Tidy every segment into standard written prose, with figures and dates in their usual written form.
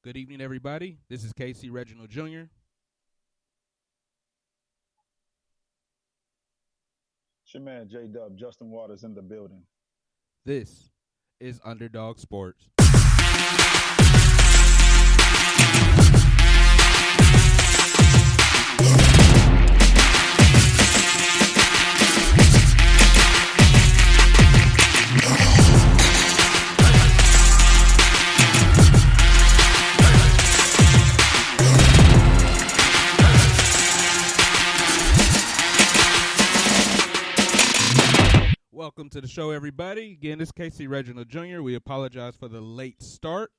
Good evening, everybody. This is Casey Reginald Jr. It's your man J Dub, Justin Waters in the building. This is UnderDawg Sports. Welcome to the show, everybody. Again, this is Casey Reginald Jr. We apologize for the late start.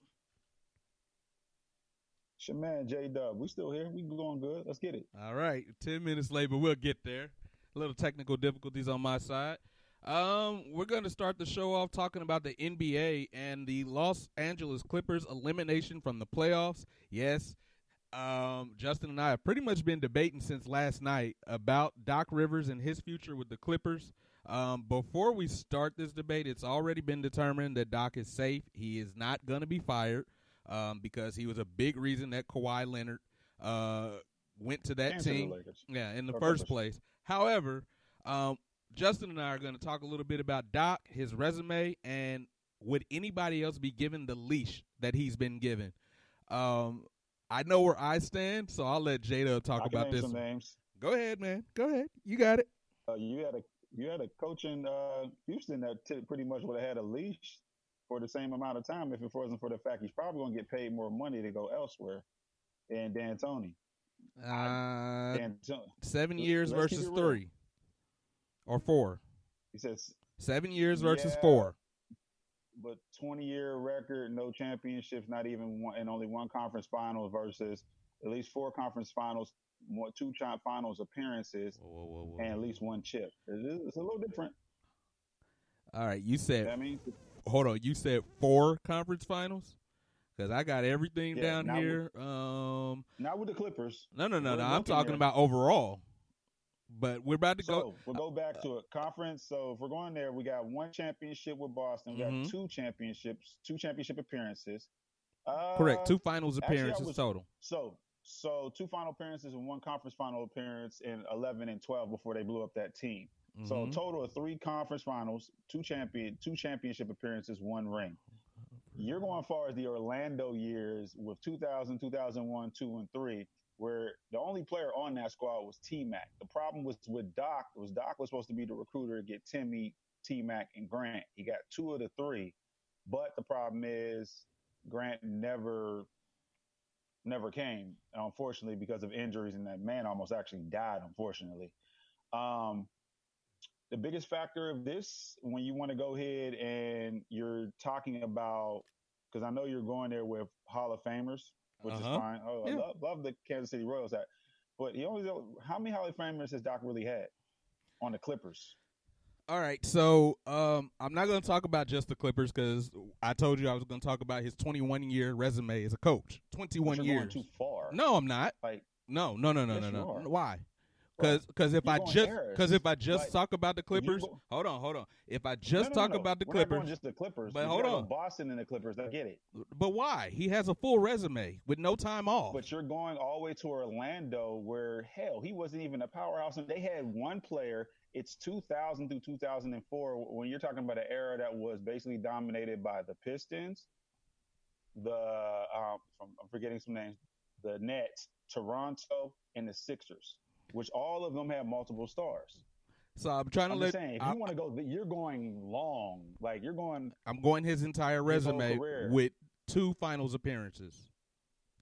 It's your man J Dub. We still here. We going good. Let's get it. All right, 10 minutes late, but we'll get there. A little technical difficulties on my side. We're going to start the show off talking about the NBA and the Los Angeles Clippers elimination from the playoffs. Yes, Justin and I have pretty much been debating since last night about Doc Rivers and his future with the Clippers. Before we start this debate, it's already been determined that Doc is safe. He is not going to be fired because he was a big reason that Kawhi Leonard went to that team. In the first place. However, Justin and I are going to talk a little bit about Doc, his resume, and would anybody else be given the leash that he's been given. I know where I stand, so I'll let Jada talk about this. Some names. Go ahead, man. Go ahead. You got it. You had a coach in Houston that pretty much would have had a leash for the same amount of time if it wasn't for the fact he's probably going to get paid more money to go elsewhere than D'Antoni. 7 years versus 3 or 4. He says 7 years versus 4. But 20-year record, no championships, not even one, and only one conference finals versus at least 4 conference finals, 2 finals appearances, and at least 1 chip. It's a little different. All right, you said. I mean, hold on, you said 4 conference finals? Because I got everything down here. Not with the Clippers. No. I'm talking about overall. But we're about to go. We'll go back to a conference. So if we're going there, we got 1 championship with Boston. We got 2 championships, 2 championship appearances. Correct. 2 finals appearances total. So 2 final appearances and 1 conference final appearance in 11 and 12 before they blew up that team. So total of 3 conference finals, 2 championship appearances, 1 ring. You're going far as the Orlando years with 2000, 2001, 2, and 3. Where the only player on that squad was T-Mac. The problem was with Doc. Doc was supposed to be the recruiter to get Timmy, T-Mac, and Grant. He got 2 of the 3. But the problem is Grant never came, unfortunately, because of injuries, and that man almost actually died, unfortunately. The biggest factor of this, when you want to go ahead and you're talking about, because I know you're going there with Hall of Famers, which is fine. Oh, yeah. I love the Kansas City Royals. But how many Hall of Famers has Doc really had on the Clippers? All right, so I'm not going to talk about just the Clippers because I told you I was going to talk about his 21-year resume as a coach. 21 years. Going too far. No, I'm not. No. Why? Because if I just talk about the Clippers, hold on. If I just talk about the Clippers, we're not going just the Clippers. But hold on, Boston and the Clippers, I get it. But why? He has a full resume with no time off. But you're going all the way to Orlando, where hell, he wasn't even a powerhouse, and they had 1 player. It's 2000 through 2004 when you're talking about an era that was basically dominated by the Pistons, I'm forgetting some names, the Nets, Toronto, and the Sixers, which all of them have multiple stars. So I'm trying to if you want to go, you're going long. Like I'm going his entire resume with 2 finals appearances.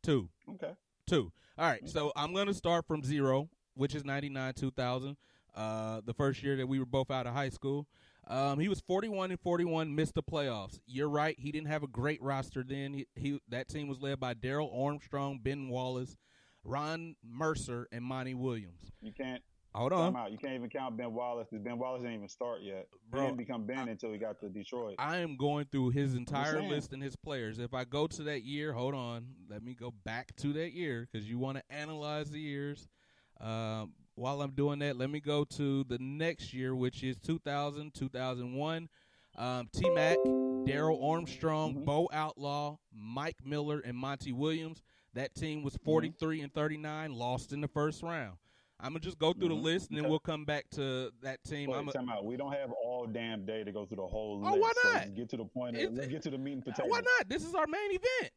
2. Okay. 2. All right. Okay. So I'm going to start from 0, which is 99, 2000. The first year that we were both out of high school. He was 41-41, missed the playoffs. You're right. He didn't have a great roster then. That team was led by Daryl Armstrong, Ben Wallace, Ron Mercer, and Monty Williams. You can't. Hold on. You can't even count Ben Wallace because Ben Wallace didn't even start yet. He didn't become Ben until he got to Detroit. I am going through his entire list and his players. If I go to that year, hold on. Let me go back to that year because you want to analyze the years. While I'm doing that, let me go to the next year, which is 2000, 2001. T-Mac, Daryl Armstrong, Mm-hmm. Bo Outlaw, Mike Miller, and Monty Williams. That team was 43-39, lost in the first round. I'm going to just go through the list, and then we'll come back to that team. Time out. We don't have all damn day to go through the whole list. Why not? So get to the point. Let's get to the meat and potatoes. Why not? This is our main event.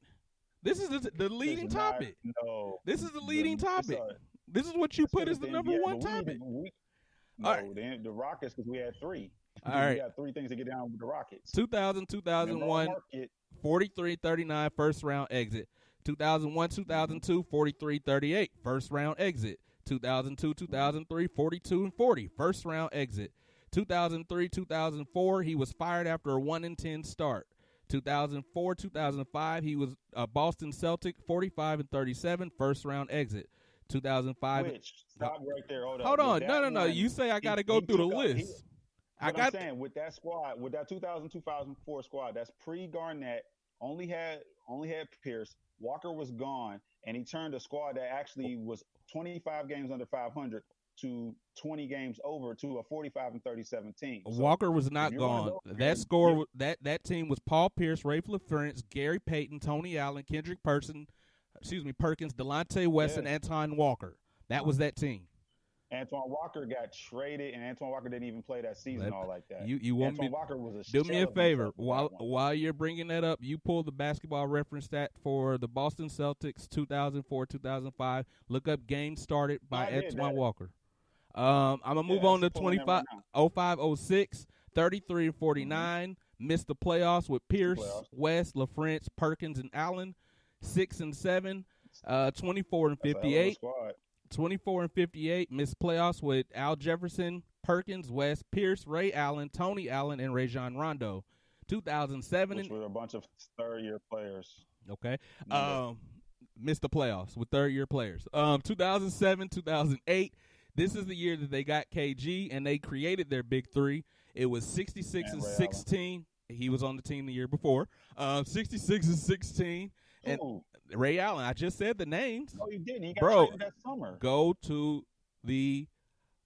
This is the leading topic. This is the leading topic. This is what you put as the number one topic. The Rockets, because we had three. All right. We got three things to get down with the Rockets. 2000, 2001, 43-39 first round exit. 2001, 2002, 43-38 first round exit. 2002, 2003, 42-40 first round exit. 2003, 2004, he was fired after a 1-10 start. 2004, 2005, he was a Boston Celtic, 45-37 first round exit. 2005. Stop right there. Hold on. No. You say I got to go through the list. I'm saying with that squad, with that 2000-2004 squad, that's pre-Garnett. Only had Pierce. Walker was gone, and he turned a squad that actually was 25 games under 500 to 20 games over to a 45-37 team. So Walker was not gone. That team was Paul Pierce, Rafe LaFrance, Gary Payton, Tony Allen, Perkins, Delonte West, and Antoine Walker. That was that team. Antoine Walker got traded, and Antoine Walker didn't even play that season all like that. You want Antoine Walker was a do me a favor while you're bringing that up. You pull the basketball reference stat for the Boston Celtics 2004-2005. Look up games started by Antoine Walker. I'm gonna move on to 05-06, 33-49. Missed the playoffs with Pierce, West, LaFrance, Perkins, and Allen. 6-7, 24-58. 24-58, missed playoffs with Al Jefferson, Perkins, West, Pierce, Ray Allen, Tony Allen, and Rajon Rondo. 2007, which were a bunch of third-year players. Okay, missed the playoffs with third-year players. 2007, 2008. This is the year that they got KG and they created their big three. It was 66-16. He was on the team the year before. 66-16. And Ray Allen, I just said the names. No, you didn't. He got traded that summer. Go to the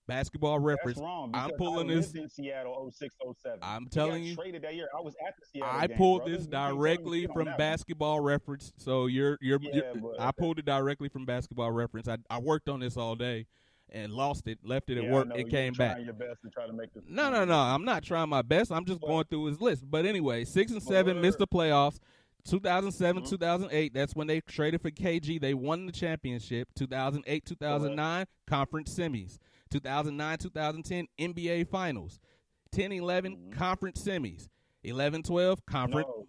basketball reference. That's wrong. I'm pulling this in Seattle 06-07. I'm telling you. Traded that year. I was at the Seattle I game, pulled brother. this directly from basketball reference. So I pulled it directly from basketball reference. I worked on this all day and lost it, left it at work. It came back. Your best to try to make this no. I'm not trying my best. I'm just going through his list. But anyway, 6-7, missed the playoffs. 2007, 2008, that's when they traded for KG. They won the championship. 2008, 2009, conference semis. 2009, 2010, NBA finals. 10-11, conference semis. 11-12, conference. No.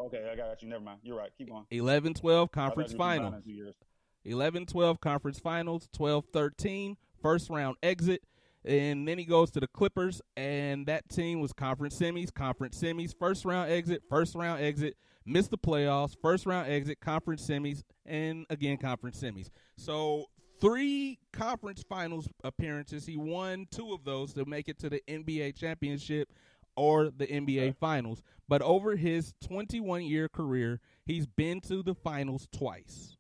Okay, I got you. Never mind. You're right. Keep going. 11-12, conference finals. 11-12, conference finals. 12-13, first round exit. And then he goes to the Clippers, and that team was conference semis, first round exit, missed the playoffs, first round exit, conference semis, and again conference semis. So 3 conference finals appearances. He won 2 of those to make it to the NBA championship or the NBA finals. But over his 21-year career, he's been to the finals twice.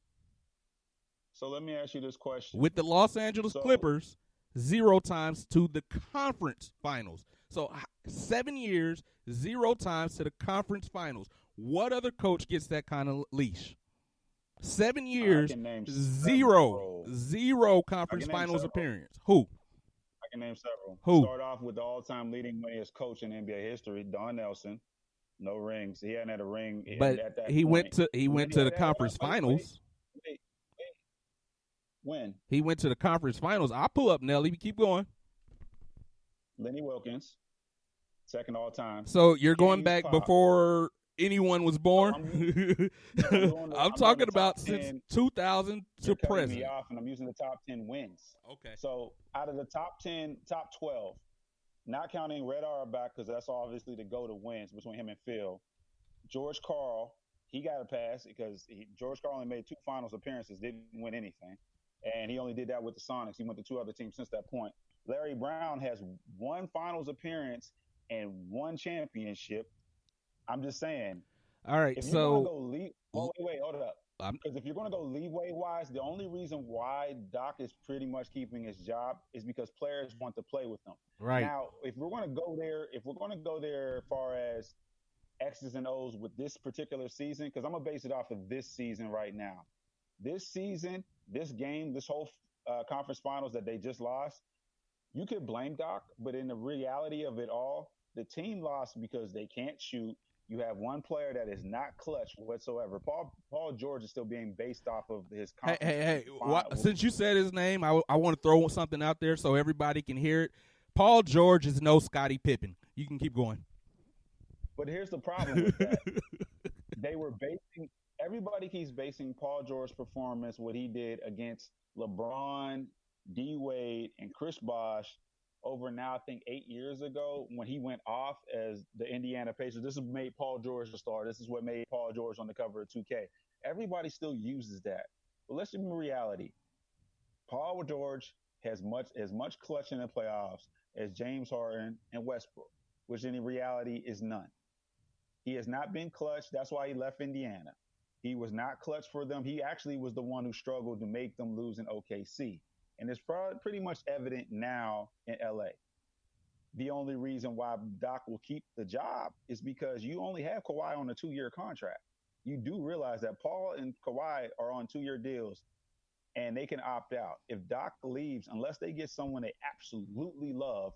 So let me ask you this question. With the Los Angeles Clippers, 0 times to the conference finals. So 7 years, 0 times to the conference finals. What other coach gets that kind of leash? 7 years, 0 conference finals appearance. Who? I can name several. Who? Start off with the all-time leading winningest coach in NBA history, Don Nelson. No rings. He hadn't had a ring. But he went to the conference finals. When? He went to the conference finals. I'll pull up, Nelly. Keep going. Lenny Wilkins, second all time. So you're going back before anyone was born? I'm talking about since 2000 to present. Me off, and I'm using the top 10 wins. Okay. So out of the top 12, not counting Red Auerbach, because that's obviously the go to wins between him and Phil. George Karl, he got a pass because George Karl only made 2 finals appearances, didn't win anything. And he only did that with the Sonics. He went to 2 other teams since that point. Larry Brown has 1 finals appearance and 1 championship. I'm just saying. All right, if so wait, hold up. Because if you're going to go leeway-wise, the only reason why Doc is pretty much keeping his job is because players want to play with him. Right. Now, if we're going to go there as far as X's and O's with this particular season, because I'm going to base it off of this season right now. This season, this game, this whole conference finals that they just lost, you could blame Doc, but in the reality of it all, the team lost because they can't shoot. You have one player that is not clutch whatsoever. Paul George is still being based off of his conference. Hey. Since you said his name, I want to throw something out there so everybody can hear it. Paul George is no Scottie Pippen. You can keep going. But here's the problem with that. Everybody keeps basing Paul George's performance, what he did against LeBron, D. Wade, and Chris Bosh over now, I think 8 years ago, when he went off as the Indiana Pacers. This is what made Paul George the star. This is what made Paul George on the cover of 2K. Everybody still uses that. But let's give him reality. Paul George has as much clutch in the playoffs as James Harden and Westbrook, which in reality is none. He has not been clutch. That's why he left Indiana. He was not clutch for them. He actually was the one who struggled to make them lose in OKC. And it's pretty much evident now in LA. The only reason why Doc will keep the job is because you only have Kawhi on a 2-year contract. You do realize that Paul and Kawhi are on 2-year deals and they can opt out. If Doc leaves, unless they get someone they absolutely love,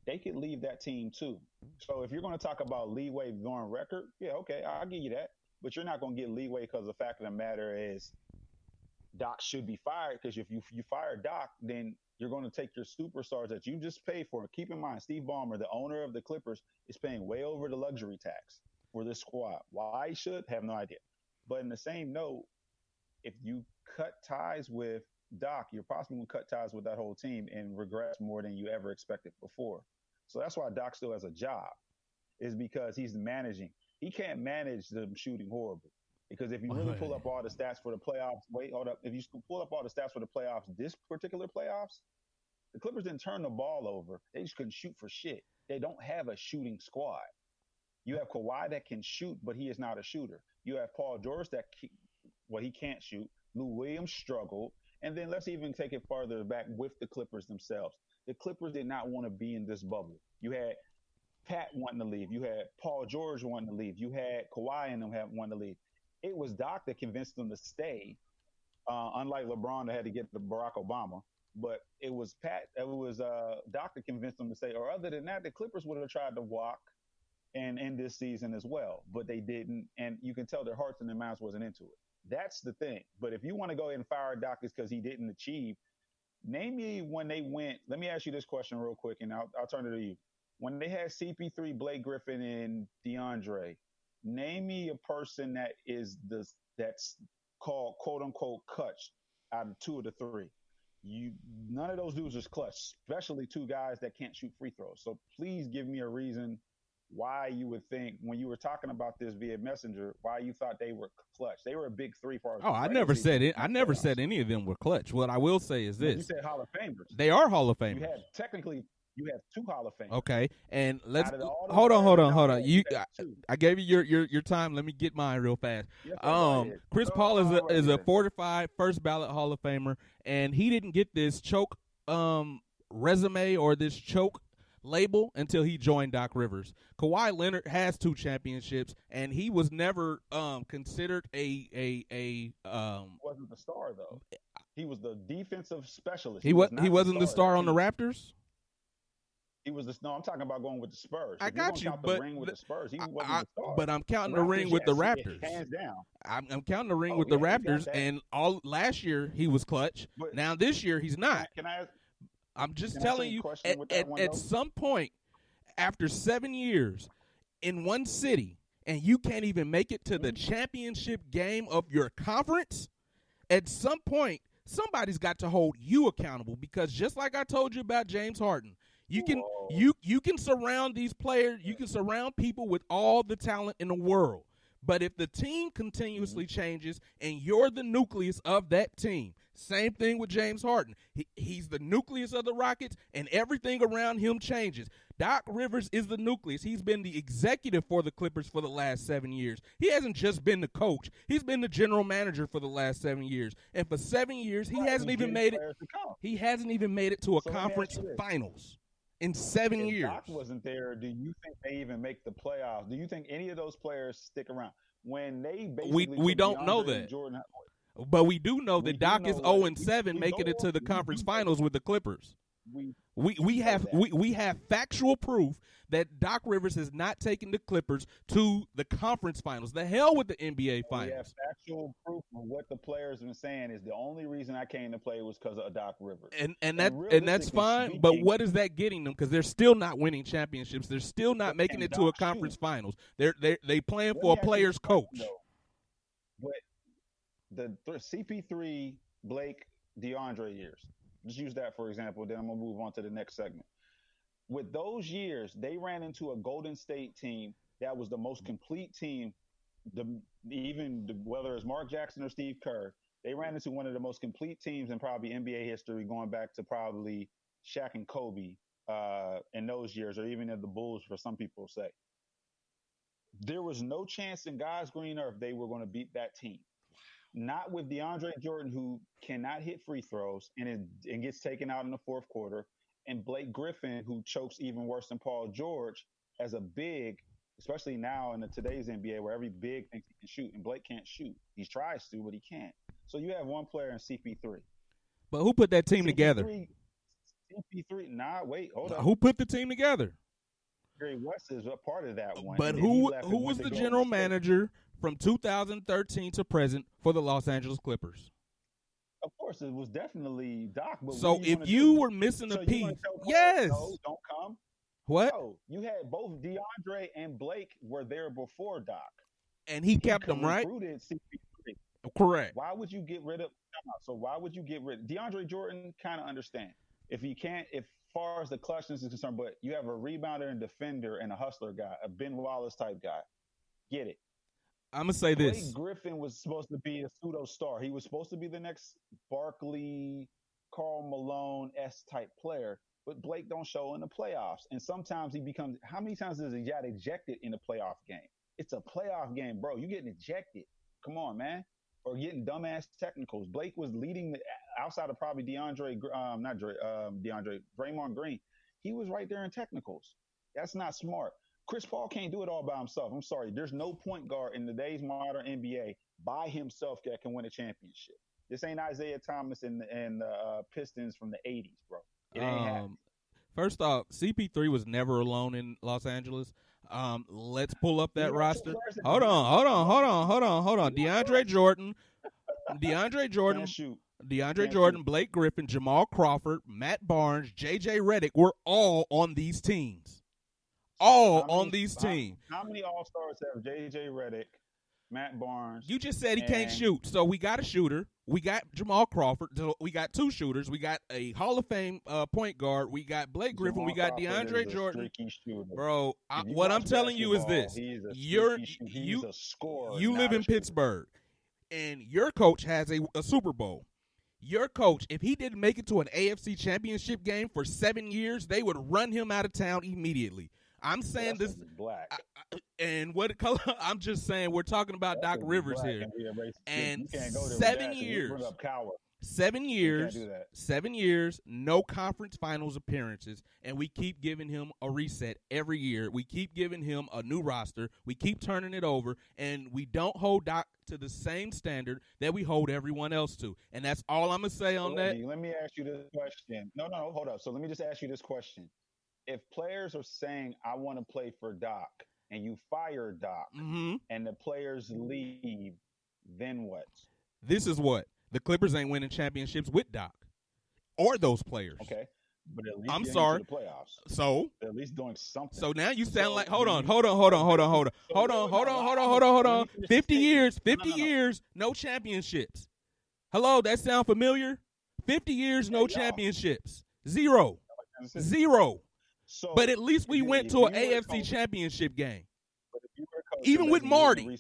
they could leave that team too. So if you're going to talk about leeway going record, yeah, okay, I'll give you that. But you're not going to get leeway because the fact of the matter is Doc should be fired, because if you fire Doc, then you're going to take your superstars that you just paid for. Keep in mind, Steve Ballmer, the owner of the Clippers, is paying way over the luxury tax for this squad. Why he should, have no idea. But in the same note, if you cut ties with Doc, you're possibly going to cut ties with that whole team and regress more than you ever expected before. So that's why Doc still has a job, is because he's managing. He can't manage them shooting horrible. Because if you really pull up all the stats for the playoffs, if you pull up all the stats for the playoffs, this particular playoffs, the Clippers didn't turn the ball over. They just couldn't shoot for shit. They don't have a shooting squad. You have Kawhi that can shoot, but he is not a shooter. You have Paul George he can't shoot. Lou Williams struggled. And then let's even take it farther back with the Clippers themselves. The Clippers did not want to be in this bubble. You had Pat wanting to leave. You had Paul George wanting to leave. You had Kawhi and them wanting to leave. It was Doc that convinced them to stay, unlike LeBron that had to get the Barack Obama. But it was Doc that convinced them to stay. Or other than that, the Clippers would have tried to walk and end this season as well. But they didn't. And you can tell their hearts and their minds wasn't into it. That's the thing. But if you want to go ahead and fire Doc is because he didn't achieve, name me when they went. Let me ask you this question real quick, and I'll turn it to you. When they had CP3, Blake Griffin, and DeAndre, name me a person that's called quote unquote clutch out of 2 of the 3. None of those dudes is clutch, especially 2 guys that can't shoot free throws. So please give me a reason why you would think, when you were talking about this via Messenger, why you thought they were clutch. They were a big 3 for us. I never said it. I never said any of them were clutch. What I will say is this: you said Hall of Famers. They are Hall of Famers. You have 2 Hall of Famers. Okay, and let's hold on. I gave you your time. Let me get mine real fast. Yes, Chris Paul is a fortified first ballot Hall of Famer, and he didn't get this choke resume or this choke label until he joined Doc Rivers. Kawhi Leonard has 2 championships, and he was never considered a wasn't the star though. He was the defensive specialist. He wasn't the star on the Raptors. He was I'm talking about going with the Spurs. I got you, but the ring with the Spurs, he wasn't the star. But I'm counting the ring with the Raptors. Hands down. I'm counting the ring with the Raptors, and all last year he was clutch. But now this year he's not. I'm just telling you, at some point after 7 years in one city, and you can't even make it to the championship game of your conference, at some point somebody's got to hold you accountable, because just like I told you about James Harden, you can surround these players, you can surround people with all the talent in the world. But if the team continuously changes and you're the nucleus of that team, same thing with James Harden. He's the nucleus of the Rockets, and everything around him changes. Doc Rivers is the nucleus. He's been the executive for the Clippers for the last 7 years. He hasn't just been the coach. He's been the general manager for the last 7 years. And for 7 years, he hasn't even made it. He hasn't even made it to a conference finals in 7 if years. Doc wasn't there, do you think they even make the playoffs? Do you think any of those players stick around? When they basically We don't DeAndre know that. Jordan, But we do know that Doc is 0-7, we making it to the we conference do finals with the Clippers. We have factual proof that Doc Rivers has not taken the Clippers to the conference finals. The hell with the NBA finals. We have factual proof of what the players have been saying is the only reason I came to play was because of Doc Rivers. And that's fine, but what is that getting them? Because they're still not winning championships. They're still not making it to a conference finals. They playing for a player's coach. But the CP3, Blake, DeAndre years. Just use that for example. Then I'm gonna move on to the next segment. With those years, they ran into a Golden State team that was the most complete team. Whether it's Mark Jackson or Steve Kerr, they ran into one of the most complete teams in probably NBA history, going back to probably Shaq and Kobe in those years, or even in the Bulls, for some people say. There was no chance in God's green earth they were going to beat that team. Not with DeAndre Jordan, who cannot hit free throws and gets taken out in the fourth quarter, and Blake Griffin, who chokes even worse than Paul George as a big, especially now in today's NBA where every big thinks he can shoot, and Blake can't shoot. He tries to, but he can't. So you have one player in CP3. But who put that team together? CP3, wait, hold on. Who put the team together? Jerry West is a part of that one. But who was the general manager from 2013 to present for the Los Angeles Clippers? Of course, it was definitely Doc. But so if you were missing a piece, yes. No, don't come. What? No, you had both DeAndre and Blake were there before Doc. And he kept them, right? CP3. Correct. Why would you get rid of DeAndre Jordan? Kind of understand. If you can't, as far as the clutchness is concerned, but you have a rebounder and defender and a hustler guy, a Ben Wallace type guy. Get it. I'm going to say this. Blake Griffin was supposed to be a pseudo-star. He was supposed to be the next Barkley, Karl Malone-esque type player, but Blake don't show in the playoffs. And sometimes he becomes – how many times does he get ejected in a playoff game? It's a playoff game, bro. You're getting ejected. Come on, man. Or getting dumbass technicals. Blake was leading outside of probably Draymond Green. He was right there in technicals. That's not smart. Chris Paul can't do it all by himself. I'm sorry. There's no point guard in today's modern NBA by himself that can win a championship. This ain't Isaiah Thomas and the Pistons from the 80s, bro. It ain't happening. First off, CP3 was never alone in Los Angeles. Let's pull up that roster. Hold on. DeAndre Jordan, Blake Griffin, Jamal Crawford, Matt Barnes, J.J. Redick were all on these teams. How many All-Stars have J.J. Redick, Matt Barnes? You just said he can't shoot, so we got a shooter. We got Jamal Crawford. So we got two shooters. We got a Hall of Fame point guard. We got Blake Griffin. Jamal we got Crawford DeAndre Jordan. Bro, what I'm telling you is this. You live in Pittsburgh, and your coach has a Super Bowl. Your coach, if he didn't make it to an AFC championship game for 7 years, they would run him out of town immediately. I'm saying this, black. And what color? I'm just saying we're talking about Doc Rivers here. And 7 years, 7 years, no conference finals appearances, and we keep giving him a reset every year. We keep giving him a new roster. We keep turning it over, and we don't hold Doc to the same standard that we hold everyone else to. And that's all I'm going to say on that. Let me ask you this question. No, hold up. So let me just ask you this question. If players are saying, I want to play for Doc, and you fire Doc, and the players leave, then what? This is what. The Clippers ain't winning championships with Doc or those players. Okay. But at least I'm sorry. To the playoffs. So they're at least doing something. So now you sound like hold on. 50 years, no championships. Hello, that sound familiar? 50 years, no championships. Zero. So, but at least we went to an AFC championship game. Even with Marty.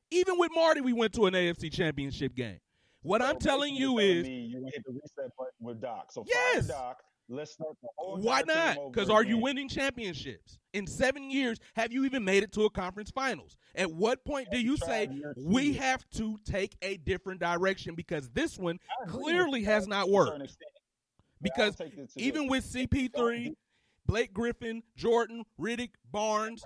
Even with Marty, we went to an AFC championship game. What I'm telling you is, you're gonna hit the reset button with Doc. So yes. fire Doc. Let's start the whole. Why not? Because are you winning championships? In 7 years, have you even made it to a conference finals? At what point do you say we have to take a different direction? Because this one clearly has not worked. Because even with CP3, Blake Griffin, Jordan, Riddick, Barnes.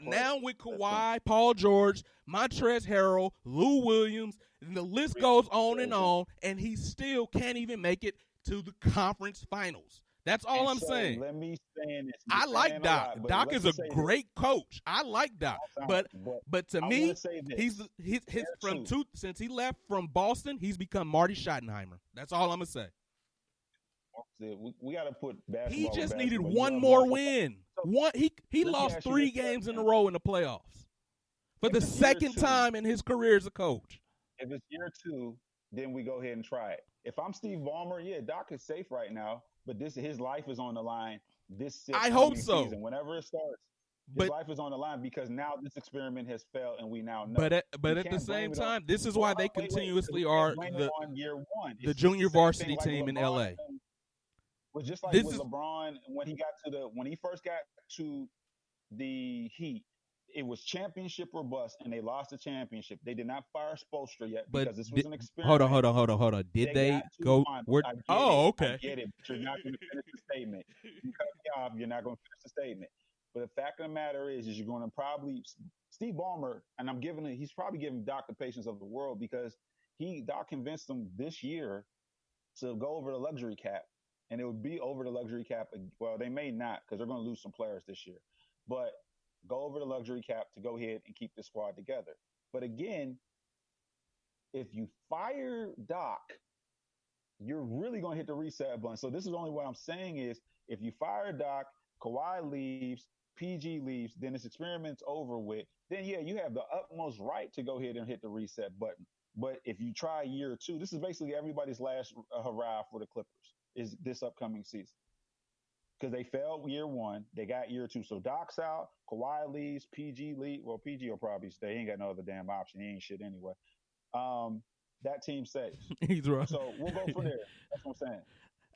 Now with Kawhi, Paul George, Montrezl Harrell, Lou Williams, and the list goes on, and he still can't even make it to the conference finals. That's all I'm saying. Let me say this. I like Doc. Doc is a great coach. I like Doc, but to me, since he left from Boston, he's become Marty Schottenheimer. That's all I'm gonna say. We got to put basketball. He just needed one more win. He lost 3 games in a row in the playoffs for the second time in his career as a coach. If it's year 2, then we go ahead and try it. If I'm Steve Ballmer, Doc is safe right now, but his life is on the line. I hope so. Season, whenever it starts, his life is on the line because now this experiment has failed, and we now know. But at the same time, this is why they continuously are the junior varsity team in LA. Was just like with LeBron when he first got to the Heat, it was championship or bust, and they lost the championship. They did not fire Spoelstra yet because this was an experiment. Hold on. Did they go? Okay. I get it, but you're not going to finish the statement. You cut me off. You're not going to finish the statement. But the fact of the matter is you're going to probably Steve Ballmer, and he's probably giving Doc the patience of the world because Doc convinced him this year to go over the luxury cap. And it would be over the luxury cap. Well, they may not because they're going to lose some players this year. But go over the luxury cap to go ahead and keep the squad together. But again, if you fire Doc, you're really going to hit the reset button. So this is only what I'm saying is if you fire Doc, Kawhi leaves, PG leaves, then this experiment's over with. Then, you have the utmost right to go ahead and hit the reset button. But if you try year 2, this is basically everybody's last hurrah for the Clippers. Is this upcoming season because they failed year 1, they got year 2. So Doc's out, Kawhi leaves, PG leaves. Well, PG will probably stay. He ain't got no other damn option. He ain't shit anyway. That team safe. He's right. So we'll go from there. That's what I'm saying.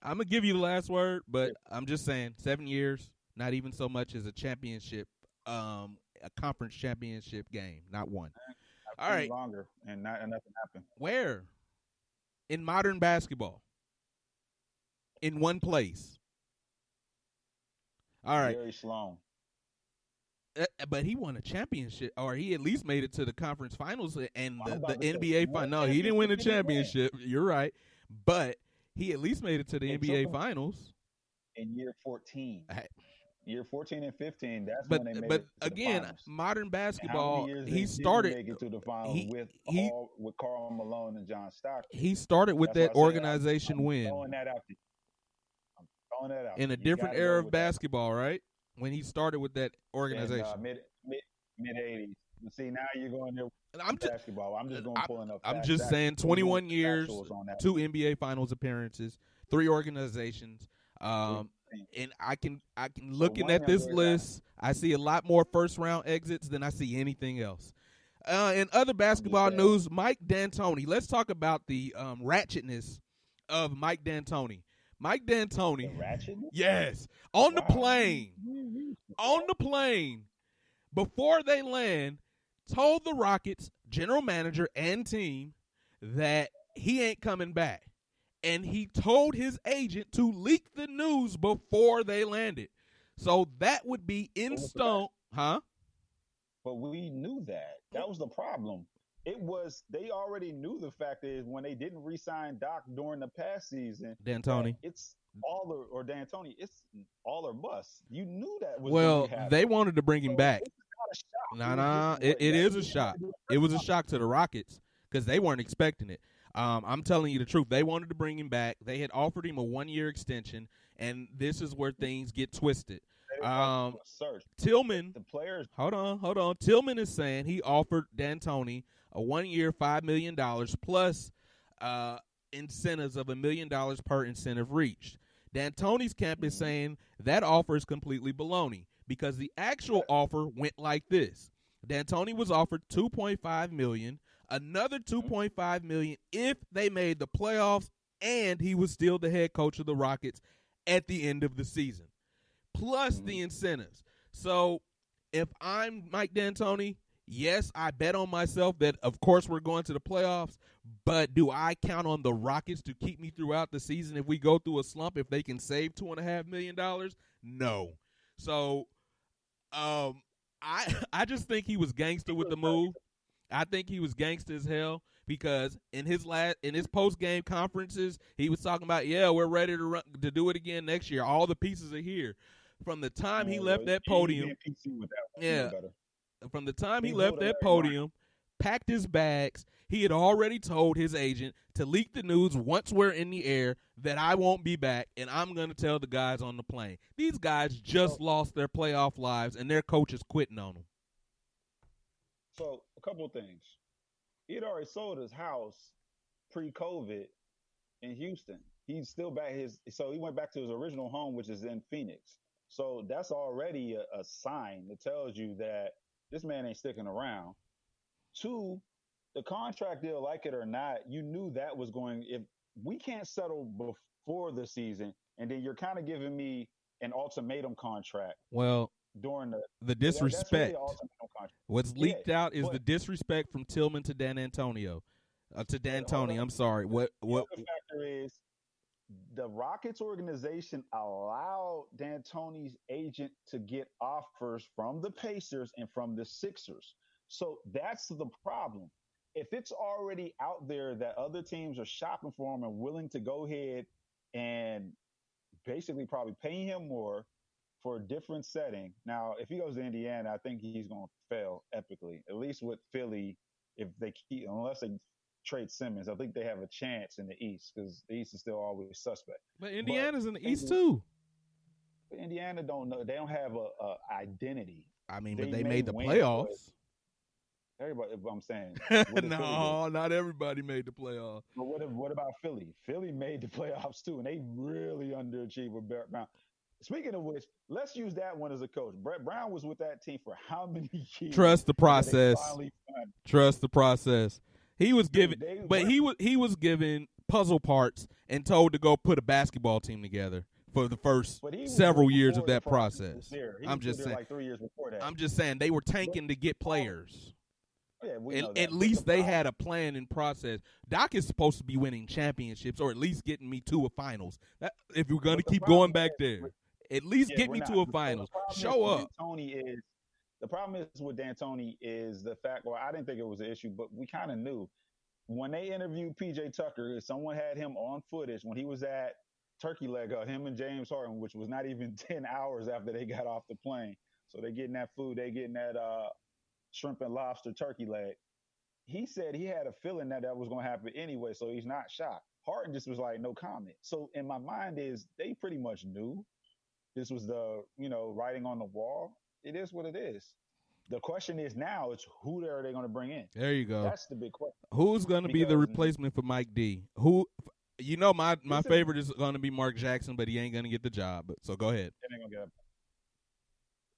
I'm gonna give you the last word, but I'm just saying 7 years, not even so much as a championship, a conference championship game, not one. All right, longer and nothing happened. Where in modern basketball? In one place. All right. Jerry Sloan. But he won a championship, or he at least made it to the conference finals and the NBA final. No, he didn't win a championship. You're right. But he at least made it to the NBA finals. In year 14. Year 14 and 15, that's when they made it to the finals. Modern basketball, he started make it to the finals with Karl Malone and John Stockton. He started with that organization win. I'm throwing that out there. In a different era of basketball, right? When he started with that organization. Mid 80s. See, now you're going there with basketball. I'm just going pulling up. I'm just saying 21 years, 2 NBA finals appearances, 3 organizations. And I can looking at this list, I see a lot more first round exits than I see anything else. In other basketball news, Mike D'Antoni. Let's talk about the ratchetness of Mike D'Antoni. Mike D'Antoni, yes, on the plane, before they land, told the Rockets general manager and team that he ain't coming back. And he told his agent to leak the news before they landed. So that would be in stone. Huh? But we knew that. That was the problem. They already knew the fact is when they didn't re-sign Doc during the past season. D'Antoni. It's all or D'Antoni. It's all or bust. You knew that was well, they wanted to bring him back. It is a shock. It was a shock to the Rockets because they weren't expecting it. I'm telling you the truth. They wanted to bring him back. They had offered him a 1-year extension, and this is where things get twisted. Tillman, the players. Hold on. Tillman is saying he offered D'Antoni a 1-year, $5 million plus incentives of $1 million per incentive reached. D'Antoni's camp is saying that offer is completely baloney because the actual offer went like this. D'Antoni was offered $2.5 million, another $2.5 million if they made the playoffs, and he was still the head coach of the Rockets at the end of the season, plus the incentives. So if I'm Mike D'Antoni, yes, I bet on myself that, of course, we're going to the playoffs, but do I count on the Rockets to keep me throughout the season if we go through a slump, if they can save $2.5 million? No. So I just think he was gangster with the move. I think he was gangster as hell because in his post game conferences, he was talking about, yeah, we're ready to do it again next year. All the pieces are here. From the time he left that podium, from the time he left that podium, packed his bags, he had already told his agent to leak the news once we're in the air that I won't be back, and I'm going to tell the guys on the plane. These guys just lost their playoff lives, and their coach is quitting on them. So, a couple of things. He had already sold his house pre-COVID in Houston. He's still back so he went back to his original home, which is in Phoenix. So that's already a sign that tells you that this man ain't sticking around. Two, the contract deal, like it or not, you knew that was going. If we can't settle before the season, and then you're kind of giving me an ultimatum contract. Well, during the disrespect. What's leaked out is the disrespect from Tillman to Dan Antonio. To D'Antoni, I'm sorry. What the factor is the Rockets organization allowed D'Antoni's agent to get offers from the Pacers and from the Sixers. So that's the problem. If it's already out there that other teams are shopping for him and willing to go ahead and basically probably pay him more for a different setting. Now, if he goes to Indiana, I think he's going to fail epically. At least with Philly, unless they trade Simmons, I think they have a chance in the East because the East is still always suspect. But Indiana's in the East too. But Indiana don't know. They don't have a identity. I mean, but they made the playoffs. Everybody, I'm saying. No, not everybody made the playoffs. But what about Philly? Philly made the playoffs too, and they really underachieved with Barrett Brown. Speaking of which, let's use that one as a coach. Brett Brown was with that team for how many years? Trust the process. Trust the process. He was given, he was given puzzle parts and told to go put a basketball team together for the first several years of that process. I'm just saying. Like 3 years before that. I'm just saying they were tanking to get players. Yeah, at least they had a plan in process. Doc is supposed to be winning championships or at least getting me to a finals. If we're going to keep going back there, at least get me to a finals. Show up. The problem is with D'Antoni is the fact, well, I didn't think it was an issue, but we kind of knew. When they interviewed P.J. Tucker, someone had him on footage when he was at Turkey Leg, him and James Harden, which was not even 10 hours after they got off the plane. So they're getting that food. They're getting that shrimp and lobster turkey leg. He said he had a feeling that was going to happen anyway, so he's not shocked. Harden just was like, no comment. So in my mind is they pretty much knew this was the, writing on the wall. It is what it is. The question is now, it's who are they going to bring in? There you go. That's the big question. Who's going to be the replacement for Mike D? Who, my favorite is going to be Mark Jackson, but he ain't going to get the job. So go ahead.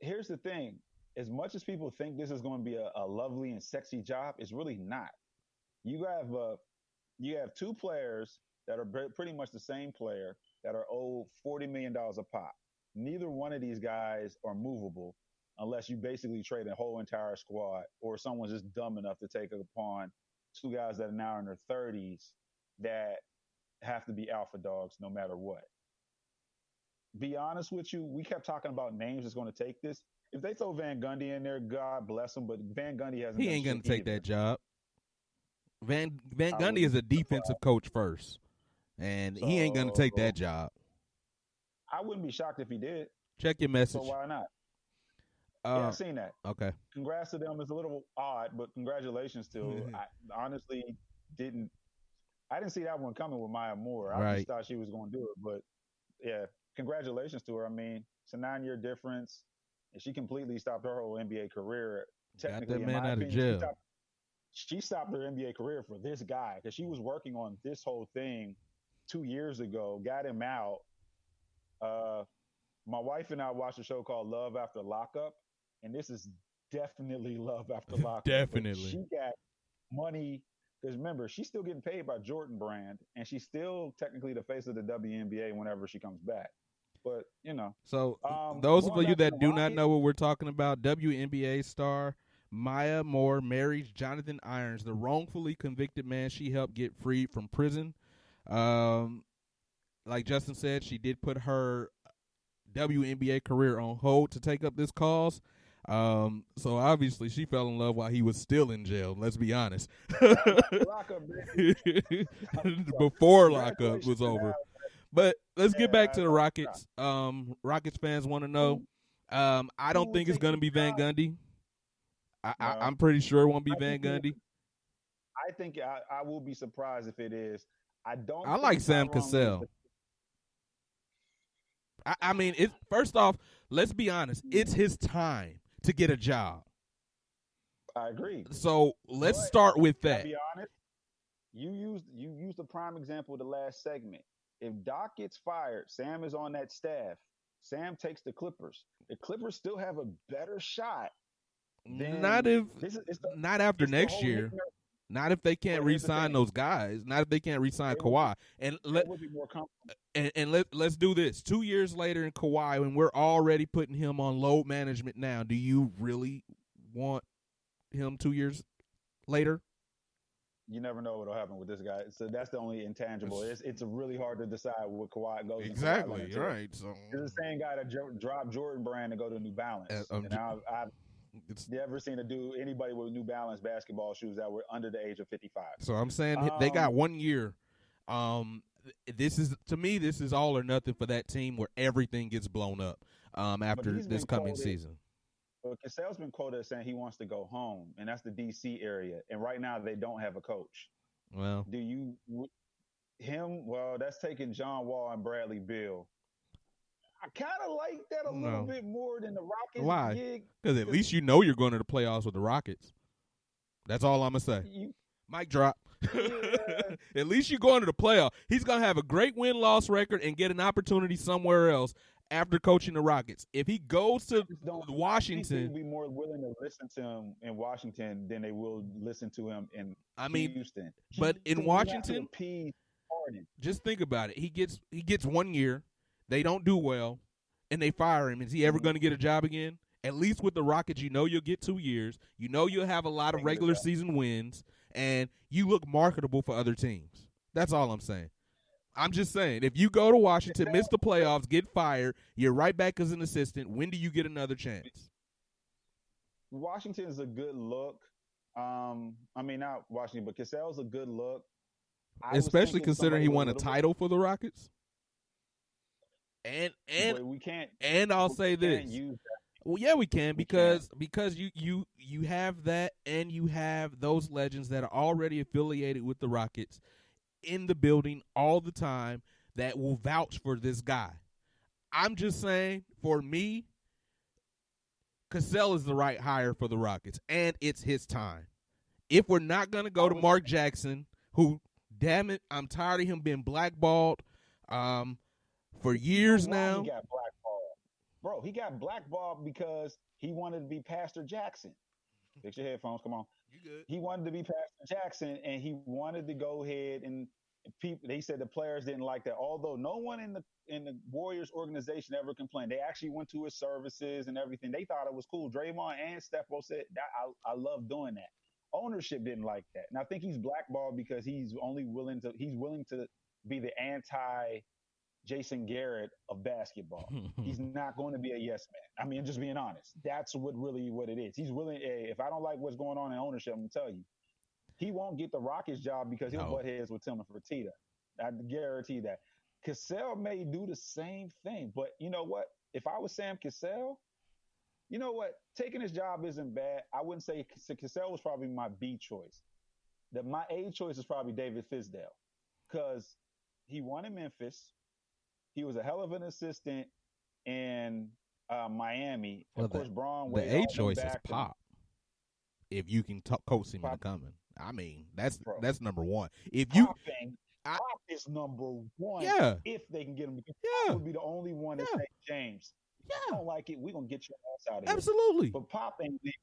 Here's the thing. As much as people think this is going to be a lovely and sexy job, it's really not. You have two players that are pretty much the same player that are owed $40 million a pop. Neither one of these guys are movable unless you basically trade a whole entire squad or someone's just dumb enough to take upon two guys that are now in their 30s that have to be alpha dogs no matter what. Be honest with you, we kept talking about names that's going to take this. If they throw Van Gundy in there, God bless him, but Van Gundy hasn't. He ain't going to take that job. Van Gundy is a defensive coach first, and he ain't going to take that job. I wouldn't be shocked if he did. Check your message. So why not? Yeah, I've seen that. Okay. Congrats to them. It's a little odd, but congratulations to. I honestly didn't see that one coming with Maya Moore. I just thought she was going to do it, but yeah, congratulations to her. I mean, it's a 9-year difference. And she completely stopped her whole NBA career. Technically, got that man out of jail. She stopped her NBA career for this guy because she was working on this whole thing 2 years ago, got him out. My wife and I watched a show called Love After Lockup, and this is definitely Love After Lockup. Definitely. She got money because remember, she's still getting paid by Jordan Brand, and she's still technically the face of the WNBA whenever she comes back. But, So those of you that do not know what we're talking about, WNBA star Maya Moore marries Jonathan Irons, the wrongfully convicted man she helped get freed from prison. Like Justin said, she did put her WNBA career on hold to take up this cause. So obviously she fell in love while he was still in jail. Let's be honest. Lockup, Before lockup was over. But let's get back to the Rockets. Rockets fans want to know. I don't think it's going to be Van Gundy. I'm pretty sure it won't be Van Gundy. I think I will be surprised if it is. I like Sam Cassell. I mean, first off, let's be honest. It's his time to get a job. I agree. So let's start with that. To be honest, you used the prime example of the last segment. If Doc gets fired, Sam is on that staff. Sam takes the Clippers. The Clippers still have a better shot. Not after next year. Not if they can't re-sign those guys. Not if they can't re-sign Kawhi. Let's do this. 2 years later in Kawhi, when we're already putting him on load management now, do you really want him 2 years later? You never know what'll happen with this guy. So that's the only intangible. It's really hard to decide what Kawhi goes. Exactly. Right. So it's the same guy that dropped Jordan Brand to go to New Balance. And I've never seen anybody with New Balance basketball shoes that were under the age of 55. So I'm saying they got 1 year. This is all or nothing for that team where everything gets blown up after this coming season. But Cassell's been quoted as saying he wants to go home, and that's the D.C. area. And right now they don't have a coach. Well, Well, that's taking John Wall and Bradley Beal. I kind of like that a little bit more than the Rockets. Why? Because at least you know you're going to the playoffs with the Rockets. That's all I'm going to say. Mic drop. Yeah. At least you're going to the playoff. He's going to have a great win-loss record and get an opportunity somewhere else after coaching the Rockets. If he goes to Washington, people will be more willing to listen to him in Washington than they will listen to him in Houston. But in Washington, just think about it. He gets 1 year. They don't do well, and they fire him. Is he ever going to get a job again? At least with the Rockets, you know you'll get 2 years. You know you'll have a lot of regular season wins, and you look marketable for other teams. That's all I'm saying. I'm just saying, if you go to Washington, miss the playoffs, get fired, you're right back as an assistant. When do you get another chance? Washington is a good look. Not Washington, but Cassell's a good look. Especially considering he won a title for the Rockets. And we can't. And I'll say this. Well, yeah, we can because you have that, and you have those legends that are already affiliated with the Rockets in the building all the time that will vouch for this guy. I'm just saying, for me, Cassell is the right hire for the Rockets, and it's his time. If we're not going to go to Mark Jackson, who, damn it, I'm tired of him being blackballed for years now. He got blackballed. Bro, he got blackballed because he wanted to be Pastor Jackson. Fix your headphones, come on. You good. He wanted to be Pastor Jackson, and he wanted to go ahead and people. They said the players didn't like that. Although no one in the Warriors organization ever complained. They actually went to his services and everything. They thought it was cool. Draymond and Steph both said that I love doing that. Ownership didn't like that, and I think he's blackballed because he's willing to be the anti Jason Garrett of basketball. He's not going to be a yes man. I mean, just being honest, that's what it is. He's willing. If I don't like what's going on in ownership, I'm gonna tell you, he won't get the Rockets job because he'll butt heads with Tim and Fertitta. I guarantee that. Cassell may do the same thing, but you know what? If I was Sam Cassell, you know what? Taking his job isn't bad. I wouldn't say Cassell was probably my B choice. My A choice is probably David Fisdale because he won in Memphis. He was a hell of an assistant in Miami. Well, of course, Braun. The A choice is Pop. If you can coach him into coming, I mean that's number one. If you Pop is number one. Yeah. If they can get him, Pop would be the only one that say James. Yeah. I don't like it. We're gonna get your ass out of here. Absolutely. But Pop ain't leaving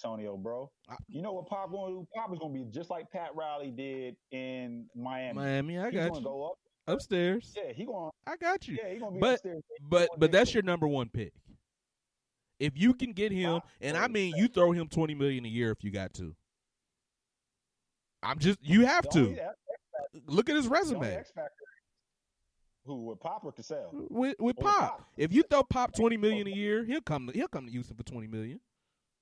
San Antonio, bro. You know what Pop going to do? Pop is gonna be just like Pat Riley did in Miami. I got you. He's gonna go up. Upstairs. Yeah, he going. I got you. Yeah, he gonna be but, upstairs. But that's your number one pick. If you can get him, and I mean, you throw him $20 million a year if you got to. You have to. Look at his resume. X factor. Who, with Pop or Cassell? With Pop. If you throw Pop $20 million a year, he'll come to Houston for $20 million.